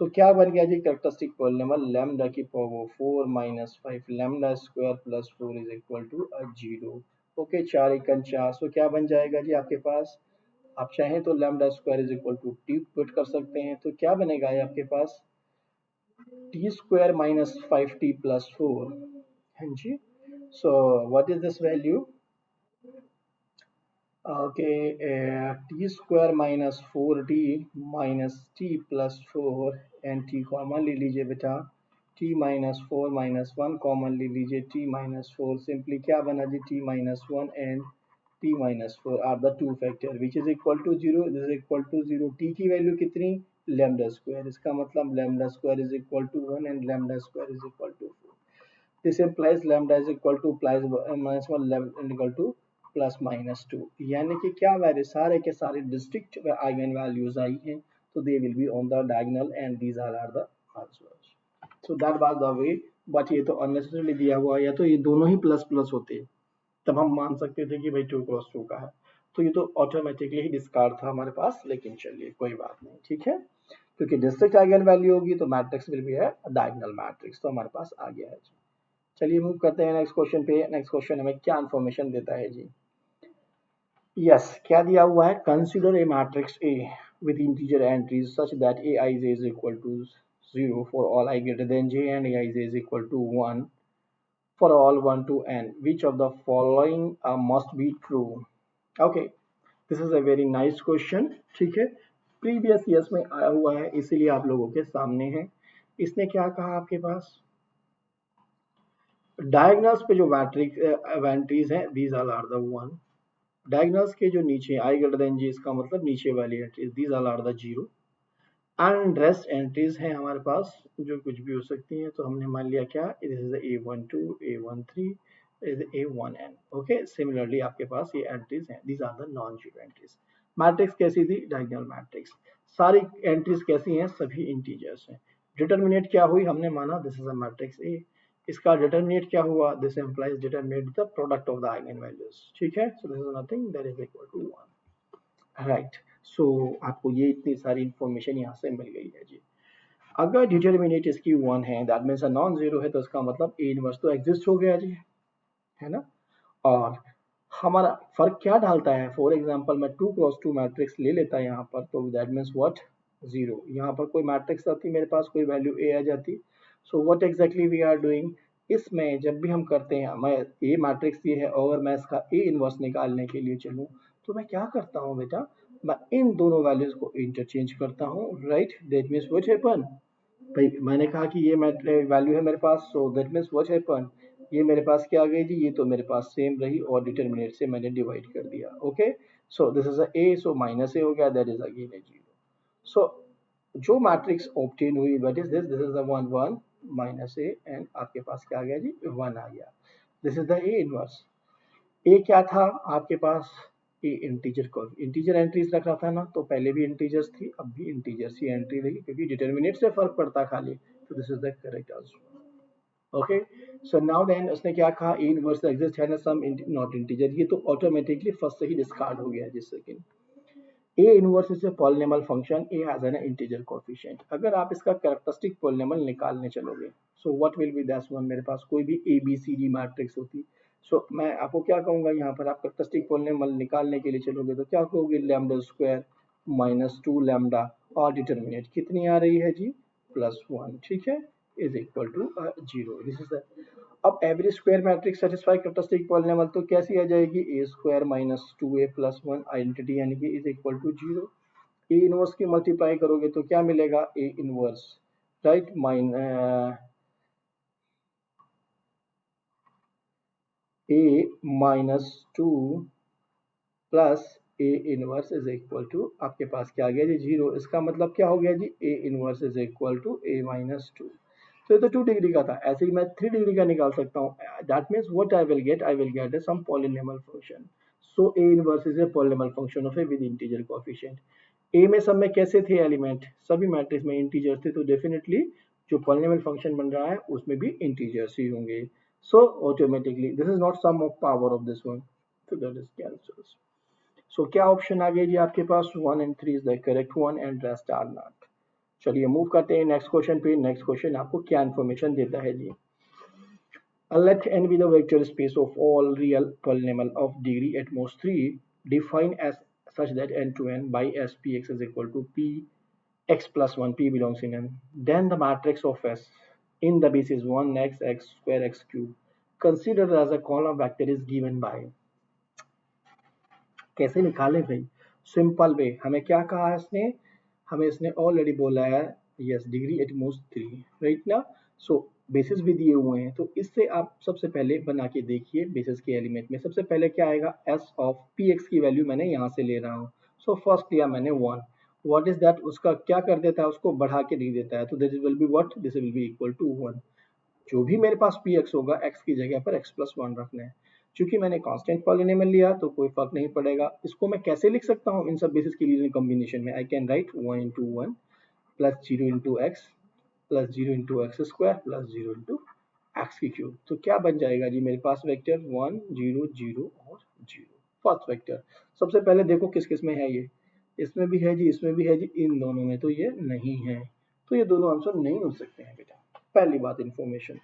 So क्या बन गया जी, कैरेक्टरिस्टिक पॉलिनॉमियल लैम्डा की power 4 minus 5 lambda square plus 4 is equal to 0। Okay, 4 एकन 4, सो क्या बन जाएगा जी आपके पास, आप चाहें तो lambda square is equal to T put कर सकते हैं, तो क्या बनेगा ये आपके पास, T square minus 5t plus 4, हाँ जी। So what is this value, okay, T square minus 4t minus T plus 4, and T common ले लीजिए बेटा, t माइनस 4 माइनस 1 कॉमन ले लीजिए, t माइनस 4 सिंपली क्या बना जी, t minus 1 and t minus 4 are the two factor which is equal to 0, this is equal to 0, t की value कितनी, लैम्डा स्क्वायर, इसका मतलब lambda square is equal to 1 and lambda square is equal to 4, this implies lambda is equal to plus minus 1 lambda equal to plus minus two, यानी कि क्या value, सारे के सारे डिस्ट्रिक्ट आइगन वैल्यूज आई हैं, तो they will be on the diagonal and these are the answers. So that was the way, but ये तो अननेसेसरली दिया हुआ है, या तो ये दोनों ही प्लस प्लस होते तब हम मान सकते थे कि भाई 2 क्रॉस 2 का है, तो ये तो ऑटोमेटिकली ही डिस्कार्ड था हमारे पास, लेकिन चलिए कोई बात नहीं, ठीक है, क्योंकि डिस्ट्रिक्ट आइगन वैल्यू होगी तो मैट्रिक्स विल बी है डायगोनल मैट्रिक्स, तो हमारे पास आ गया है। चलिए मूव करते हैं नेक्स्ट क्वेश्चन पे। नेक्स्ट क्वेश्चन हमें क्या इन्फॉर्मेशन देता है जी, यस, क्या दिया हुआ है, consider a matrix A with integer entries such that aij is equal to 0 for all I greater than j and aij is equal to 1 for all 1 to n, which of the following must be true। okay, this is a very nice question, ठीक है, previous years में आया हुआ है इसीलिए आप लोगों के सामने है। इसने क्या कहा आपके पास, डायगोनल्स पे जो मैट्रिक्स एंट्रीज हैं these are the one, diagonals के जो नीचे आई ग्रेटर देन जी, इसका मतलब नीचे वाली entries these are the zero, and rest entries हैं हमारे पास जो कुछ भी हो सकती हैं, तो हमने मान लिया क्या, this is a12 a13 is a1n। Okay, similarly आपके पास ये एंट्रीज हैं, these are the non zero entries. Matrix कैसी थी, डायगोनल मैट्रिक्स, सारी एंट्रीज कैसी हैं, सभी इंटीजर्स हैं। डिटरमिनेट क्या हुई, हमने माना this is a matrix A, इसका डिटरमिनेट क्या हुआ, this implies determinant the product of the eigen values, ठीक है, so this is nothing that is equal to 1, right. So आपको ये इतनी सारी इंफॉर्मेशन यहाँ से मिल गई है जी। अगर डिटर्मिनेट इसकी 1 है, दैट मीन्स नॉन जीरो है, तो इसका मतलब ए इनवर्स तो एग्जिस्ट हो गया जी, है ना। और हमारा फर्क क्या डालता है, फॉर एग्जाम्पल मैं 2 क्रॉस 2 मैट्रिक्स ले लेता यहाँ पर, तो दैट मीन्स व्हाट, जीरो। यहाँ पर कोई मैट्रिक्स आती मेरे पास, कोई वैल्यू ए आ जाती। So what exactly we are doing, इसमें जब भी हम करते हैं, मैं ए मैट्रिक्स ये है और मैं इसका ए इनवर्स निकालने के लिए चलूँ, तो मैं क्या करता हूँ बेटा, मैं इन दोनों वैल्यूज को इंटरचेंज करता हूँ, right. That means what happen, भाई मैंने कहा कि ये वैल्यू है मेरे पास, so that means what happen, ये मेरे पास क्या आ गई जी, ये तो मेरे पास सेम रही और डिटरमिनेट से मैंने डिवाइड कर दिया। Okay, so this is A, so minus A हो गया, that is again A zero. So जो मैट्रिक्स ऑब्टेन हुई, what is this is the 1 1 minus A, and आपके पास क्या आ गया जी, 1 आ गया। This is the A inverse. A क्या था आपके पास, ए इंटीजर को इंटीजर एंट्रीज रख रहा था ना, तो पहले भी इंटीजर्स थी, अब भी इंटीजर्स ही एंट्री रही, क्योंकि डिटरमिनेट से फर्क पड़ता खाली। तो this is the correct answer. Okay, so now then उसने क्या कहा, ए इनवर्स एग्जिस्ट है ना सम नॉट इंटीजर, ये तो ऑटोमेटिकली फर्स्ट से ही डिस्कार्ड हो गया जिस second. A inverse is a polynomial function, A has an integer coefficient. अगर आप इसका कैरेक्टरिस्टिक पॉलिनोमियल निकालने चलोगे, so what will be that one, मेरे पास कोई भी A B C D matrix होती, सो मैं आपको क्या कहूंगा, यहाँ पर आप कैरेक्टरिस्टिक पॉलिनोमियल निकालने के लिए चलोगे तो क्या कहोगे, लैम्डा स्क्वायर माइनस 2 लैम्डा, और डिटरमिनेट कितनी आ रही है जी, +1, ठीक है, is equal to 0। This is the, अब average square matrix satisfy characteristic polynomial तो कैसी आ जाएगी, A square minus 2a plus 1 identity यानी कि is equal to 0। A inverse की मल्टीप्लाई करोगे तो क्या मिलेगा, A inverse, right, A minus 2 plus A inverse is equal to, आपके पास क्या आ गया जी, 0। इसका मतलब क्या हो गया जी, A inverse is equal to A minus 2। तो ये तो 2 डिग्री का था, ऐसे ही मैं 3 डिग्री का निकाल सकता हूँ। That means what I will get है some polynomial function. So A inverse is a polynomial function of A with integer coefficient. A में सब में कैसे थे एलिमेंट, सभी मैट्रिक्स में इंटीजर्स थे, तो डेफिनेटली जो पॉलिनोमियल फंक्शन बन रहा है उसमें भी इंटीजर्स ही होंगे। So automatically this is not sum of power of this one, so that is cancels. सो क्या ऑप्शन आ गया जी आपके पास, 1 and 3 is the correct one and rest are not. चलिए मूव करते हैं नेक्स्ट क्वेश्चन पे। नेक्स्ट क्वेश्चन आपको क्या इन्फॉर्मेशन देता है जी, let n be the vector space of all real polynomial of degree at most 3 defined as such that n to n by s px is equal to p x plus 1, p belongs in n, then the matrix of s in the basis 1 x x square x cube considered as a column vector is given by। कैसे निकाले भाई, simple way, हमें क्या कहा है इसने, हमें इसने ऑलरेडी बोला है, yes degree at most 3, right ना। सो बेसिस भी दिए हुए हैं, तो इससे आप सबसे पहले बना के देखिए, बेसिस के एलिमेंट में सबसे पहले क्या आएगा, एस ऑफ पी एक्स की वैल्यू मैंने यहाँ से ले रहा हूँ। सो फर्स्ट लिया मैंने 1, व्हाट इज दैट, उसका क्या कर देता है, उसको बढ़ा के दे देता है, तो this will be what, this will be equal to 1। जो भी मेरे पास पी एक्स होगा, एक्स की जगह पर एक्स प्लस 1 रखना है। चूंकि मैंने कांस्टेंट पॉलिनोमियल लिया तो कोई फर्क नहीं पड़ेगा। इसको मैं कैसे लिख सकता हूँ इन सब बेसिस के लीनियर कॉम्बिनेशन में, I can write 1 into 1 plus 0 into x plus 0 into x square plus 0 into x की क्यूब। तो क्या बन जाएगा जी मेरे पास वेक्टर 1 0 0 और 0। फर्स्ट वेक्टर, सबसे पहले देखो किस किस में है ये, इसमें भी है जी, इसमें भी है जी, इन दोनों में तो ये नहीं है, तो ये दोनों आंसर नहीं हो सकते हैं बेटा, पहली बात इंफॉर्मेशन।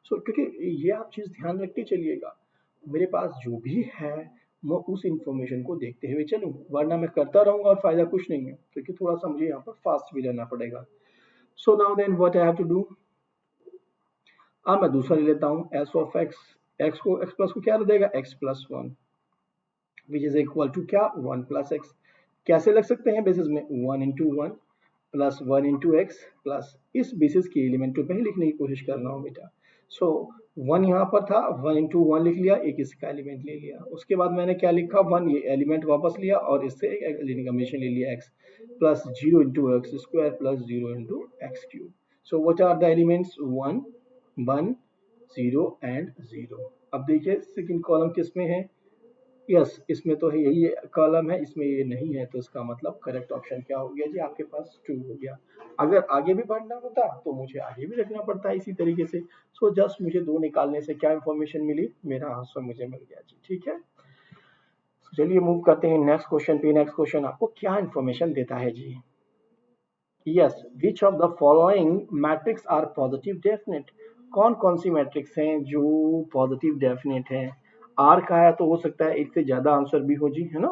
सो क्योंकि ये आप चीज ध्यान रखते चलिएगा, मेरे पास जो भी है मैं उस इंफॉर्मेशन को देखते हुए चलूँ, वरना मैं करता रहूंगा और फायदा कुछ नहीं है, क्योंकि थोड़ा सा मुझे यहाँ पर फास्ट भी रहना पड़ेगा। So now then what I have to do, अब मैं दूसरा ले लेता हूँ, एस ऑफ एक्स, एक्स को एक्स प्लस को क्या रह देगा, x plus 1 which is equal to क्या, 1 प्लस एक्स। कैसे लग सकते हैं बेसिस में, 1 into 1 plus 1 into x plus इस बेसिस के एलिमेंट को पहले लिखने की कोशिश कर रहा हूँ बेटा। सो 1 यहाँ पर था, 1 into 1 लिख लिया, एक इसका एलिमेंट ले लिया, उसके बाद मैंने क्या लिखा, 1 ये एलिमेंट वापस लिया और इससे एक लीनियर कॉम्बिनेशन ले लिया, x plus 0 into x square plus 0 into x cube. So what are the elements, 1 1 0 and 0। अब देखिए सेकंड कॉलम किस में है, यस इसमें तो है, यही कॉलम है, इसमें ये नहीं है, तो इसका मतलब करेक्ट ऑप्शन क्या हो गया जी आपके पास, 2 हो गया। अगर आगे भी बढ़ना होता तो मुझे आगे भी रखना पड़ता है इसी तरीके से। सो जस्ट मुझे 2 निकालने से क्या इंफॉर्मेशन मिली, मेरा आंसर मुझे मिल गया जी, ठीक है। चलिए मूव करते हैं नेक्स्ट क्वेश्चन पे। नेक्स्ट क्वेश्चन आपको क्या इन्फॉर्मेशन देता है जी? Yes, which of the following matrix are positive definite? कौन कौन सी मैट्रिक्स हैं जो पॉजिटिव डेफिनेट हैं? आर का है तो हो सकता है एक से ज्यादा आंसर भी हो जी, है ना।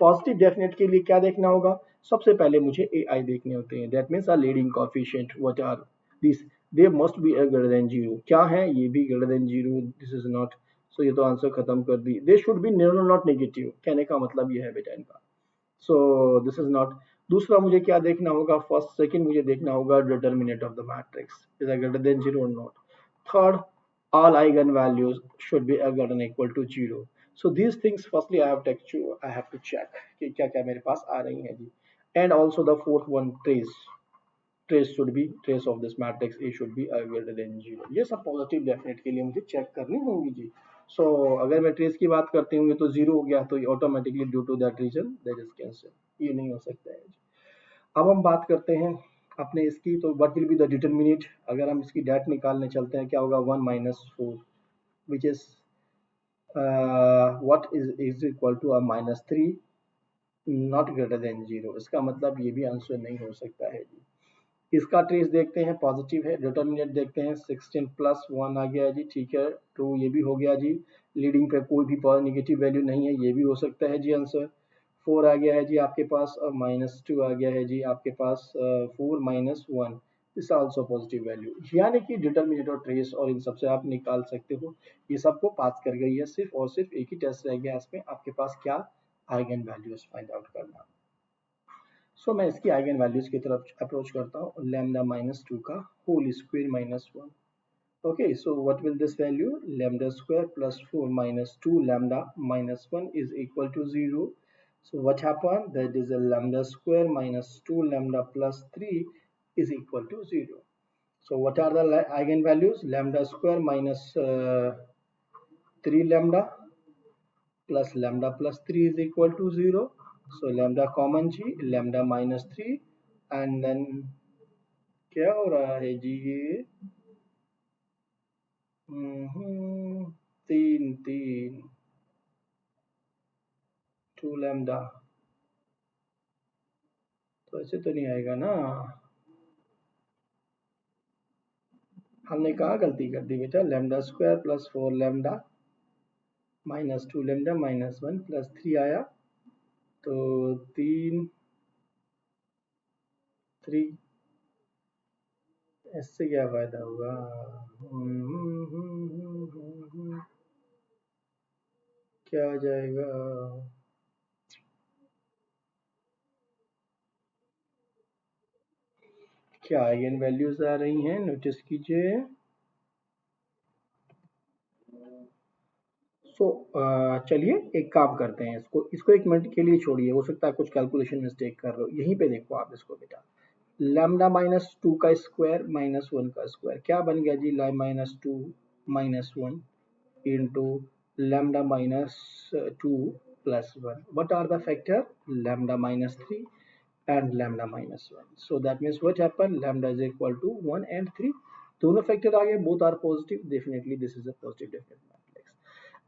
पॉजिटिव डेफिनेट के लिए क्या देखना होगा? सबसे पहले मुझे ए आई देखने होते हैं, that means are leading coefficient, what are this? They must be greater than zero. क्या है? ये भी greater than zero, this is not. So ये तो आंसर खत्म कर दी। They should be not negative, कहने का मतलब ये है बेटा इनका। So this is not. दूसरा मुझे क्या देखना होगा? फर्स्ट सेकंड मुझे देखना होगा determinant of the matrix, is greater than zero और not. Third, all eigenvalues should be greater than equal to zero. So these things firstly I have to check कि क्या क्या मेरे पास आ रही हैं जी। And also the fourth one, trace of this matrix A should be greater than zero। ये सब positive definite के लिए मुझे चेक करनी होंगी जी। सो अगर मैं ट्रेस की बात करती हूँ तो जीरो हो गया, तो automatically due to that reason that is cancel, ये नहीं हो सकता है जी। अब हम बात करते हैं अपने इसकी, तो what will be the determinant? अगर हम इसकी डेट निकालने चलते हैं क्या होगा? 1 - 4 which is what is equal to a -3 not greater than 0। इसका मतलब ये भी आंसर नहीं हो सकता है जी। इसका ट्रेस देखते हैं, पॉजिटिव है। डिटर्मिनेंट देखते हैं, 16 + 1 आ गया जी, ठीक है। 2 ये भी हो गया जी। लीडिंग पे कोई भी नेगेटिव वैल्यू नहीं है, ये भी हो सकता है जी आंसर। 4 आ गया है जी आपके पास, और -2 आ गया है जी आपके पास। 4 - 1 इस आल्सो पॉजिटिव वैल्यू, यानी कि डिटर्मिनेंट और ट्रेस और इन सबसे आप निकाल सकते हो। ये सबको पास कर गई है, सिर्फ और सिर्फ एक ही टेस्ट रह गया इसमें, आपके पास क्या? आइगन वैल्यूज फाइंड आउट करना। सो मैं इसकी आइगन वैल्यूज की तरफ अप्रोच करता हूँ। लैम्डा -2 का whole square -1। Okay, so what will this value? Lambda square plus 4 minus 2 lambda minus 1 is equal to 0. So what happened? That is a lambda square minus 2 lambda plus 3 is equal to 0. So what are the eigenvalues? Lambda square minus 3 lambda plus lambda plus 3 is equal to 0. So lambda common g, lambda minus 3, and then क्या हो रहा है जी ये? तीन तीन 2 lambda, तो ऐसे तो नहीं आएगा ना। हमने कहा गलती कर दी बेटा। Lambda square plus 4 lambda minus 2 lambda minus 1 plus 3 आया, तो 3 इससे क्या फायदा होगा? क्या आ जाएगा? क्या आइगन वैल्यूज आ रही हैं? नोटिस कीजिए। चलिए एक काम करते हैं, इसको इसको 1 मिनट के लिए छोड़िए, हो सकता है कुछ कैलकुलेशन मिस्टेक कर रहे हो। यहीं पे देखो आप इसको बेटा। लैम्डा -2 का स्क्वायर -1 का स्क्वायर क्या बन गया जी? -2 -1 into lambda -2 plus 1. What are the factor? Lambda -3 and lambda -1. So that means what happened? Lambda is equal to 1 and 3. दोनों फैक्टर आ गए, both are positive, definitely this is a positive definite matrix.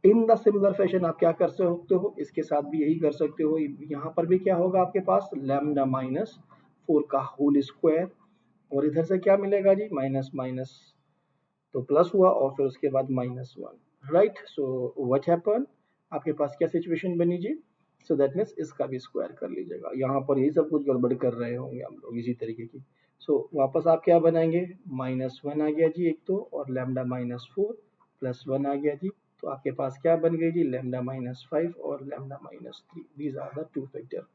In the similar fashion आप क्या कर सकते हो? इसके साथ भी यही कर सकते हो। यहाँ पर भी क्या होगा आपके पास? लैम्डा -4 का होल स्क्वायर, और इधर से क्या मिलेगा जी? माइनस माइनस तो प्लस हुआ, और फिर उसके बाद -1, राइट। So what happen? आपके पास क्या सिचुएशन बनी जी? सो दैट मीन्स इसका भी स्क्वायर कर लीजिएगा। यहाँ पर यही सब कुछ गड़बड़ कर रहे होंगे हम लोग इसी तरीके की। सो वापस आप क्या बनाएंगे? -1 आ गया जी एक तो, और लैम्डा -4 प्लस 1 आ गया जी। तो आपके पास क्या बन गई जी? लैम्डा -5 और lambda -3, these are the two factor.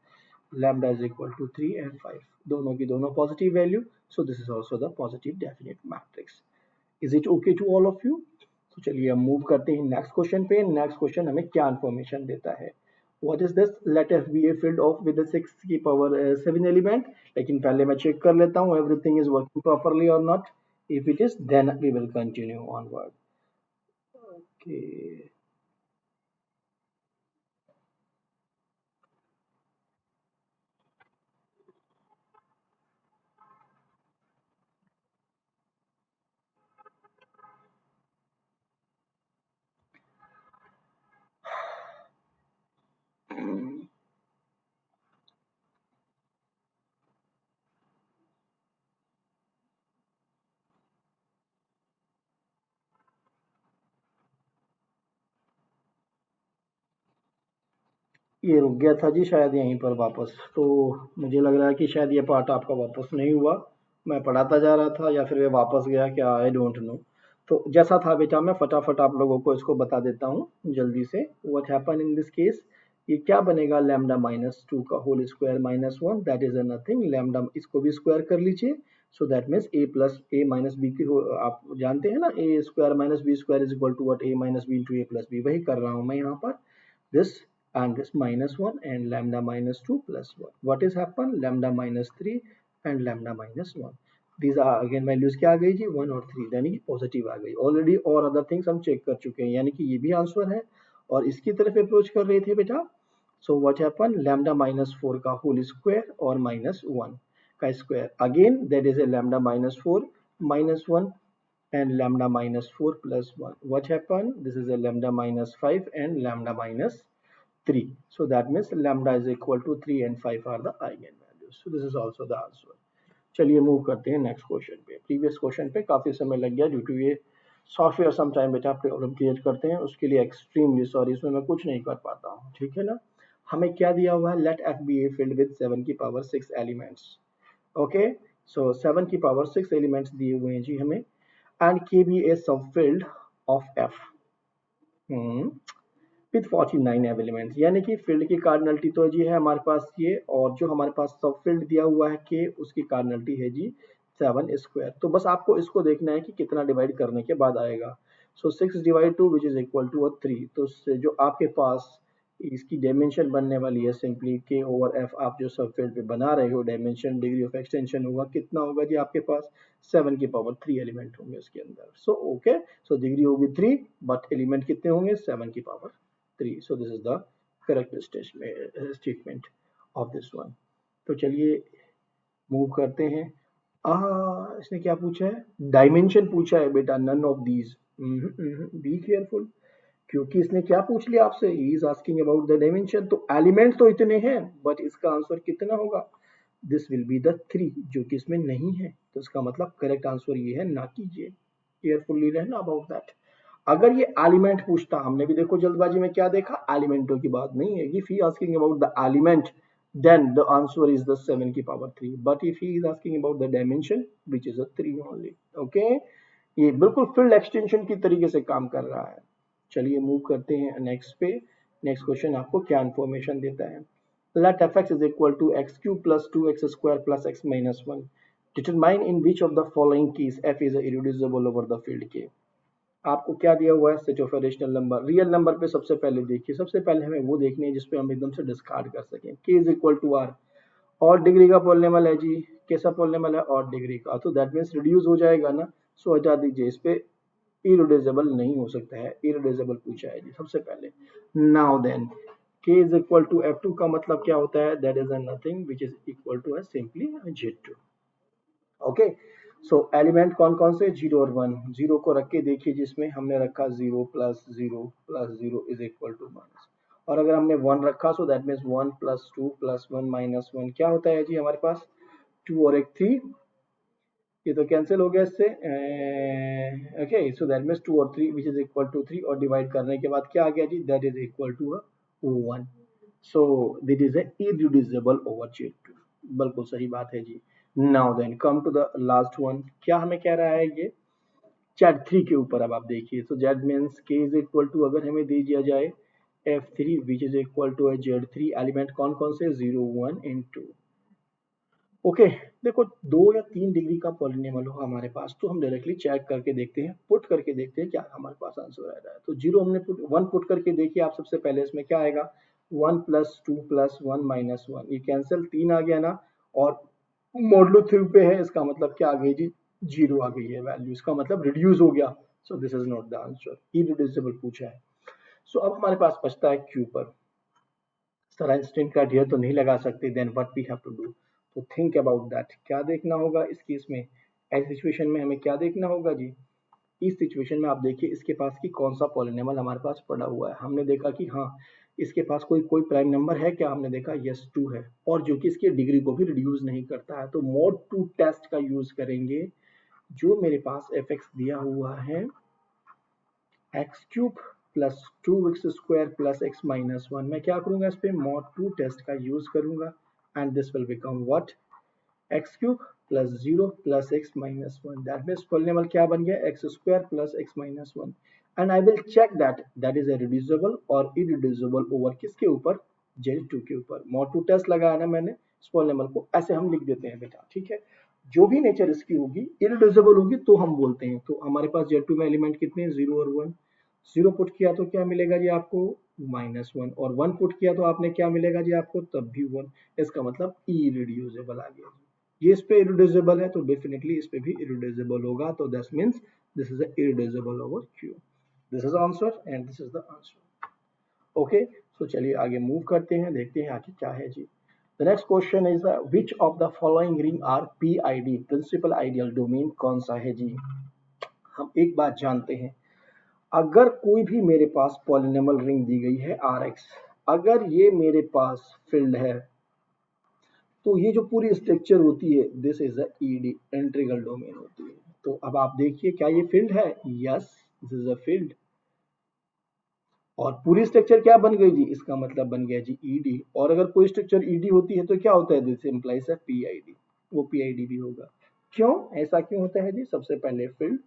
lambda is equal to 3 and 5, दोनों की दोनों positive value. So this is also the positive definite matrix. Is it okay to all of you? तो चलिए हम मूव करते हैं नेक्स्ट क्वेश्चन पे। Next question हमें क्या इन्फॉर्मेशन देता है? What is this? Let F be a field of with 6 की पावर 7 एलिमेंट। लेकिन पहले मैं चेक कर लेता हूँ एवरीथिंग इज वर्किंग प्रॉपरली और not. If it is then we will continue onward. Okay, ये रुक गया था जी शायद यहीं पर वापस, तो मुझे लग रहा है कि शायद ये पार्ट आपका वापस नहीं हुआ, मैं पढ़ाता जा रहा था या फिर ये वापस गया क्या, आई डोंट नो। तो जैसा था बेटा मैं फटाफट आप लोगों को इसको बता देता हूँ जल्दी से। What happen in this case, ये क्या बनेगा, लैम्डा माइनस टू का whole square minus one, that is nothing, lambda इसको भी स्क्वायर कर लीजिए। So that means A plus A minus B की आप जानते हैं ना, A square minus B square is equal to what, A minus B into A plus B, वही कर रहा हूँ मैं यहाँ पर। this and this minus 1 and lambda minus 2 plus 1. What is happened? Lambda minus 3 and lambda minus 1. These are again values क्या आ गई जी, 1 और 3, यानी कि पॉजिटिव आ गई ऑलरेडी, और अदर थिंग्स हम चेक कर चुके हैं, यानी कि ये भी आंसर है और इसकी तरफ अप्रोच कर रहे थे बेटा। सो व्हाट हैपन, लैम्डा माइनस 4 का होल स्क्वायर और माइनस 1 का square, again that is A lambda minus 4 minus 1 and lambda minus 4 plus 1. What happened? This is a lambda minus 5 and lambda minus 3. So that means lambda is equal to 3 and 5 are the eigenvalues. So this is also the answer. चलिए move करते हैं next question पे। Previous question पे काफी समय लग गया due to ये सॉफ्टवेयर सम टाइम बेटा प्रॉब्लम क्रिएट करते हैं, उसके लिए एक्सट्रीमली सॉरी, इसमें मैं कुछ नहीं कर पाता हूँ, ठीक है ना। हमें क्या दिया हुआ है, let F be a field with 7 की पावर 6 एलिमेंट्स। ओके, सो 7 की पावर 6 एलिमेंट्स दिए हुए हैं जी हमें, and K be a subfield of F with 49 elements, यानी कि फील्ड की कार्डिनलिटी तो जी है हमारे पास ये, और जो हमारे पास सब फील्ड दिया हुआ है K, उसकी कार्डिनलिटी है जी 7 स्क्वायर। तो बस आपको इसको देखना है कि कितना डिवाइड करने के बाद आएगा। So 6 divide 2 which is equal to 3, तो जो आपके पास इसकी डायमेंशन बनने वाली है सिंपली के ओवर एफ, आप जो सब फील्ड पे बना रहे हो डायमेंशन, डिग्री ऑफ एक्सटेंशन होगा कितना होगा जी आपके पास, 7 की पावर 3 एलिमेंट होंगे उसके अंदर। सो ओके, सो डिग्री होगी 3 बट एलिमेंट कितने होंगे, 7 की power 3। So this is the correct statement of this one. तो चलिए मूव करते हैं। इसने क्या पूछा है, डायमेंशन पूछा है बेटा, none of these, be careful, क्योंकि इसने क्या पूछ लिया आपसे, he is asking about the dimension, तो एलिमेंट तो इतने हैं बट इसका आंसर कितना होगा, दिस विल बी द 3, जो कि इसमें नहीं है, तो इसका मतलब करेक्ट आंसर ये है, ना कीजिए, केयरफुली रहना अबाउट दैट। अगर ये एलिमेंट पूछता, हमने भी देखो जल्दबाजी में क्या देखा, एलिमेंटों की बात नहीं है, if he asking about the element then the answer is the 7 की power 3, but if he is asking about the dimension which is a 3 only, okay, ये बिल्कुल फील्ड एक्सटेंशन की तरीके से काम कर रहा है। चलिए मूव करते हैं नेक्स्ट पे। नेक्स्ट क्वेश्चन आपको क्या इंफॉर्मेशन देता है, let fx is equal to x cube plus 2x square plus x minus 1, determine in which of the following case f is irreducible over the field k। आपको क्या दिया हुआ है, set of rational number, real number पे सबसे पहले देखिए, सबसे पहले हमें वो देखनी है जिसपे हम एकदम से डिस्कार्ड कर सकें। k is equal to R, और डिग्री का पॉलिनॉमियल है जी, कैसा पॉलिनॉमियल है, और डिग्री का, तो दैट मीन्स रिड्यूस हो जाएगा ना। सो हटा दीजिए, इस पे इरिड्यूसिबल नहीं हो सकता है, इरिड्यूसिबल पूछा है जी सबसे पहले। Now then k is equal to f2 का मतलब क्या होता है, that is nothing which is equal to simply z2। Okay, so element कौन कौन से, 0 और 1, 0 को रख के देखिए, जिसमें हमने रखा 0 plus 0 plus 0 is equal to minus, और अगर हमने 1 रखा so that means 1 plus 2 plus 1 minus 1 क्या होता है जी हमारे पास, 2 और एक 3, ये तो कैंसिल हो गया इससे, ओके, सो दैट मीन्स 2 और 3 विच इज इक्वल टू 3, और डिवाइड करने के बाद क्या आ गया जी, that is equal to 1। So this is irreducible over Z2, बिल्कुल सही बात है जी। Now then come to the last one, क्या हमें कह रहा है ये, Z3 के ऊपर अब आप देखिए, तो Z means k is equal to, अगर हमें दे दिया जाए F3 which is equal to Z3, element कौन कौन से, 0 1 एंड 2। ओके, देखो 2 या 3 डिग्री का पॉलिनॉमियल हो हमारे पास, तो हम डायरेक्टली चेक करके देखते हैं, पुट करके देखते हैं क्या हमारे पास आंसर आ रहा है। तो 0 हमने 1 पुट करके देखिए आप, सबसे पहले इसमें क्या आएगा, 1 प्लस 2 प्लस 1 माइनस 1, ये कैंसिल, 3 आ गया ना, और मॉडुलो 3 पे है, इसका मतलब क्या आ गई जी, 0 आ गई है वैल्यू, इसका मतलब रिड्यूस हो गया। सो this is not the answer, irreducible पूछा है। सो अब हमारे पास बचता है क्यू पर, सर आइंस्टाइन का ढेर तो नहीं लगा सकते, then what we have to do, तो थिंक अबाउट दैट, क्या देखना होगा इस केस में, ऐसी सिचुएशन में हमें क्या देखना होगा जी, इस सिचुएशन में आप देखिए इसके पास की कौन सा पॉलिनॉमियल हमारे पास पड़ा हुआ है, हमने देखा कि हाँ इसके पास कोई कोई प्राइम नंबर है क्या, हमने देखा यस 2 है, और जो कि इसकी डिग्री को भी रिड्यूस नहीं करता है, तो मोड 2 टेस्ट का यूज करेंगे। जो मेरे पास एफ एक्स दिया हुआ है x cube plus 2x² plus x minus 1, मैं क्या करूंगा इस पे mod 2 टेस्ट का यूज करूंगा and this will become what x³ plus 0 plus x minus 1, that means polynomial क्या बन गया x² plus x minus 1 and I will check that is reducible और इरिड्यूसिबल ओवर किसके ऊपर Z2 के ऊपर। mod 2 टेस्ट लगाया ना मैंने इस पॉलिनोमियल को, ऐसे हम लिख देते हैं बेटा, ठीक है। जो भी नेचर इसकी होगी इरिड्यूसिबल होगी तो हम बोलते हैं। तो हमारे पास Z2 में एलिमेंट कितने हैं 0 और 1, 0 पुट किया तो क्या मिलेगा जी आपको -1 और 1 पुट किया तो आपने क्या मिलेगा जी आपको तब भी 1, इसका मतलब इरिड्यूसिबल आ गया। ये इस पे इरिड्यूसिबल है तो डेफिनेटली इस पे भी इरिड्यूसिबल होगा, तो that means this is irreducible over Q। This is answer and this is the answer. Okay, so चलिए आगे मूव करते हैं, देखते हैं आगे क्या है जी। The next question is which of the following ring are PID principal ideal domain, कौन सा है जी। हम एक बात जानते हैं, अगर कोई भी मेरे पास पॉलिनोमियल रिंग दी गई है Rx, अगर ये मेरे पास फील्ड है तो ये जो पूरी स्ट्रक्चर होती है this is a ED integral domain होती है। तो अब आप देखिए क्या ये फील्ड है, yes this is a field, और पूरी स्ट्रक्चर क्या बन गई जी, इसका मतलब बन गया जी ED, और अगर कोई स्ट्रक्चर ED होती है तो क्या होता है दिस इंप्लाइज अ PID, वो PID भी होगा। क्यों ऐसा क्यों होता है जी, सबसे पहले फील्ड,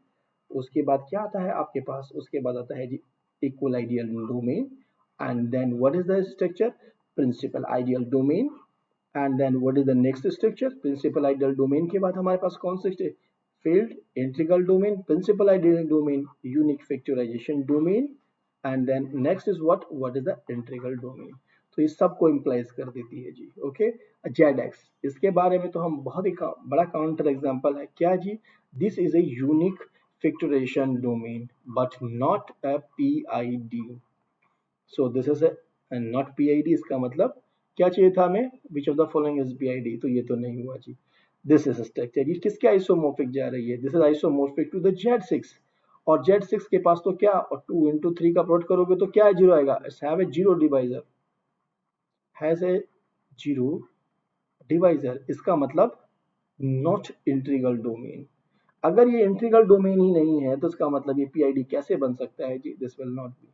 उसके बाद क्या आता है आपके पास, उसके बाद आता है जी equal ideal domain and then what is the structure principal ideal domain and then what is the next structure principal ideal domain के बाद हमारे पास कौन सा field integral domain principal ideal domain unique factorization domain and then next is what is the integral domain. तो इस सब को इंप्लाइज कर देती है जी। ओके, ZX, इसके बारे में तो हम बहुत ही बड़ा काउंटर एग्जांपल है क्या जी, this is a unique factorization domain but not a PID, so this is a not PID, इसका मतलब क्या चाहिए था हमें, which of the following is PID, तो ये तो नहीं हुआ जी। दिस इज स्ट्रक्चर, ये किसके आइसोमोर्फिक जा रही है, this is isomorphic to the Z6, और Z6 के पास तो क्या, और 2 into 3 का प्लॉट करोगे तो क्या जीरो आएगा, have a zero divisor, has a zero divisor, इसका मतलब नॉट इंटीग्रल डोमेन। अगर ये इंटीग्रल डोमेन ही नहीं है तो इसका मतलब ये PID कैसे बन सकता है जी, दिस विल नॉट बी,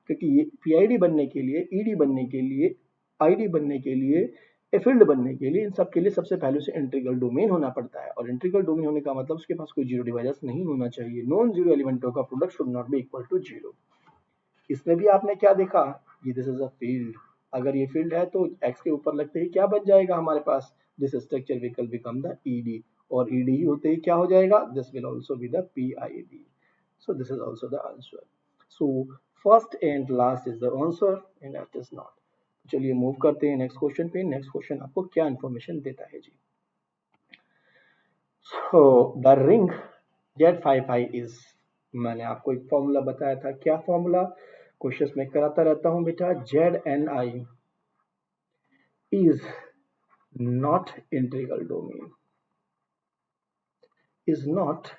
क्योंकि ये PID बनने के लिए, ED बनने के लिए, ID बनने के लिए, फील्ड बनने के लिए, इन सब के लिए सबसे पहले उसे इंटीग्रल डोमेन होना पड़ता है, और इंटीग्रल डोमेन होने का मतलब उसके पास कोई जीरो डिवाइजर्स नहीं होना चाहिए, नॉन जीरो एलिमेंटों का product should not be equal to zero. इसमें भी आपने क्या देखा, ये दिस इज अ फील्ड, अगर ये फील्ड है तो x के ऊपर लगते ही क्या बन जाएगा हमारे पास, this structure will become the ED, और ED ही होते ही क्या हो जाएगा, this will also be the PID, so this is also the answer, so first and last is the answer and that is not। चलिए मूव करते हैं नेक्स्ट क्वेश्चन पे। नेक्स्ट क्वेश्चन आपको क्या इंफॉर्मेशन देता है जी, so the ring Z55 is, मैंने आपको एक फॉर्मूला बताया था, क्या फॉर्मूला, क्वेश्चंस में कराता रहता हूं बेटा, ZNI is not integral domain, is not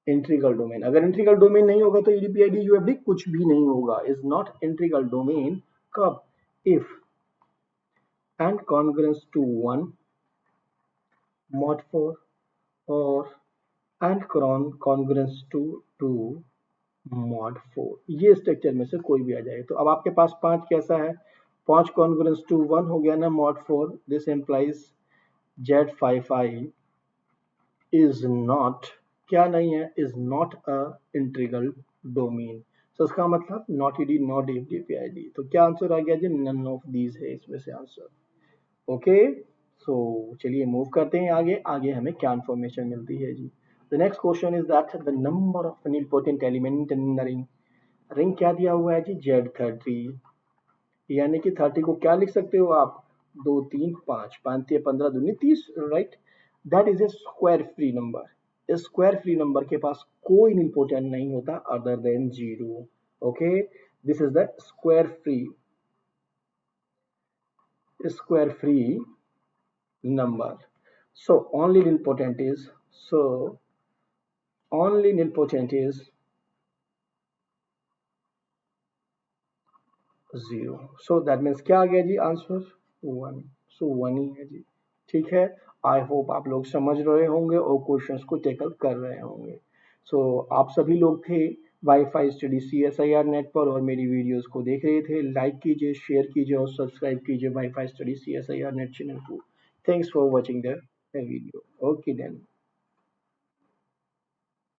integral domain, अगर इंटीग्रल डोमेन नहीं होगा तो EDPID UFD कुछ भी नहीं होगा, इज नॉट इंटीग्रल डोमेन कब, if and congruence to 1 mod 4 और एंड कॉन्ग्रुएंस टू 2 mod 4, ये स्ट्रक्चर में से कोई भी आ जाए। तो अब आपके पास 5 कैसा है, 5 कॉन्ग्रुएंस टू 1 हो गया ना mod 4, this implies Z55 is not, क्या नहीं है, is not a integral domain, तो इसका मतलब नॉट ED नॉट EDPID, तो क्या आंसर आ गया जी, नन ऑफ दीज है इसमें से आंसर। ओके, सो चलिए मूव करते हैं आगे, आगे हमें क्या इंफॉर्मेशन मिलती है जी। The next question is that the number of nilpotent element in the ring, ring क्या दिया हुआ है जी, Z30, यानी कि 30 को क्या लिख सकते हो आप, 2 3 5 5 15 दूनी 30, right, that is A square free number, square free number के पास कोई निलपोटेंट नहीं होता other than 0। Okay, this is the square free number, so only nilpotent is, only nilpotent is 0, so that means क्या आ गया जी आंसर 1, so 1 ही है जी। ठीक है, आई होप आप लोग समझ रहे होंगे और क्वेश्चंस को टेकल कर रहे होंगे। सो आप सभी लोग थे वाईफाई स्टडी CSIR नेट पर और मेरी वीडियोस को देख रहे थे। लाइक कीजिए, शेयर कीजिए और सब्सक्राइब कीजिए WiFi study CSIR net channel को। Thanks for watching the video. Okay then.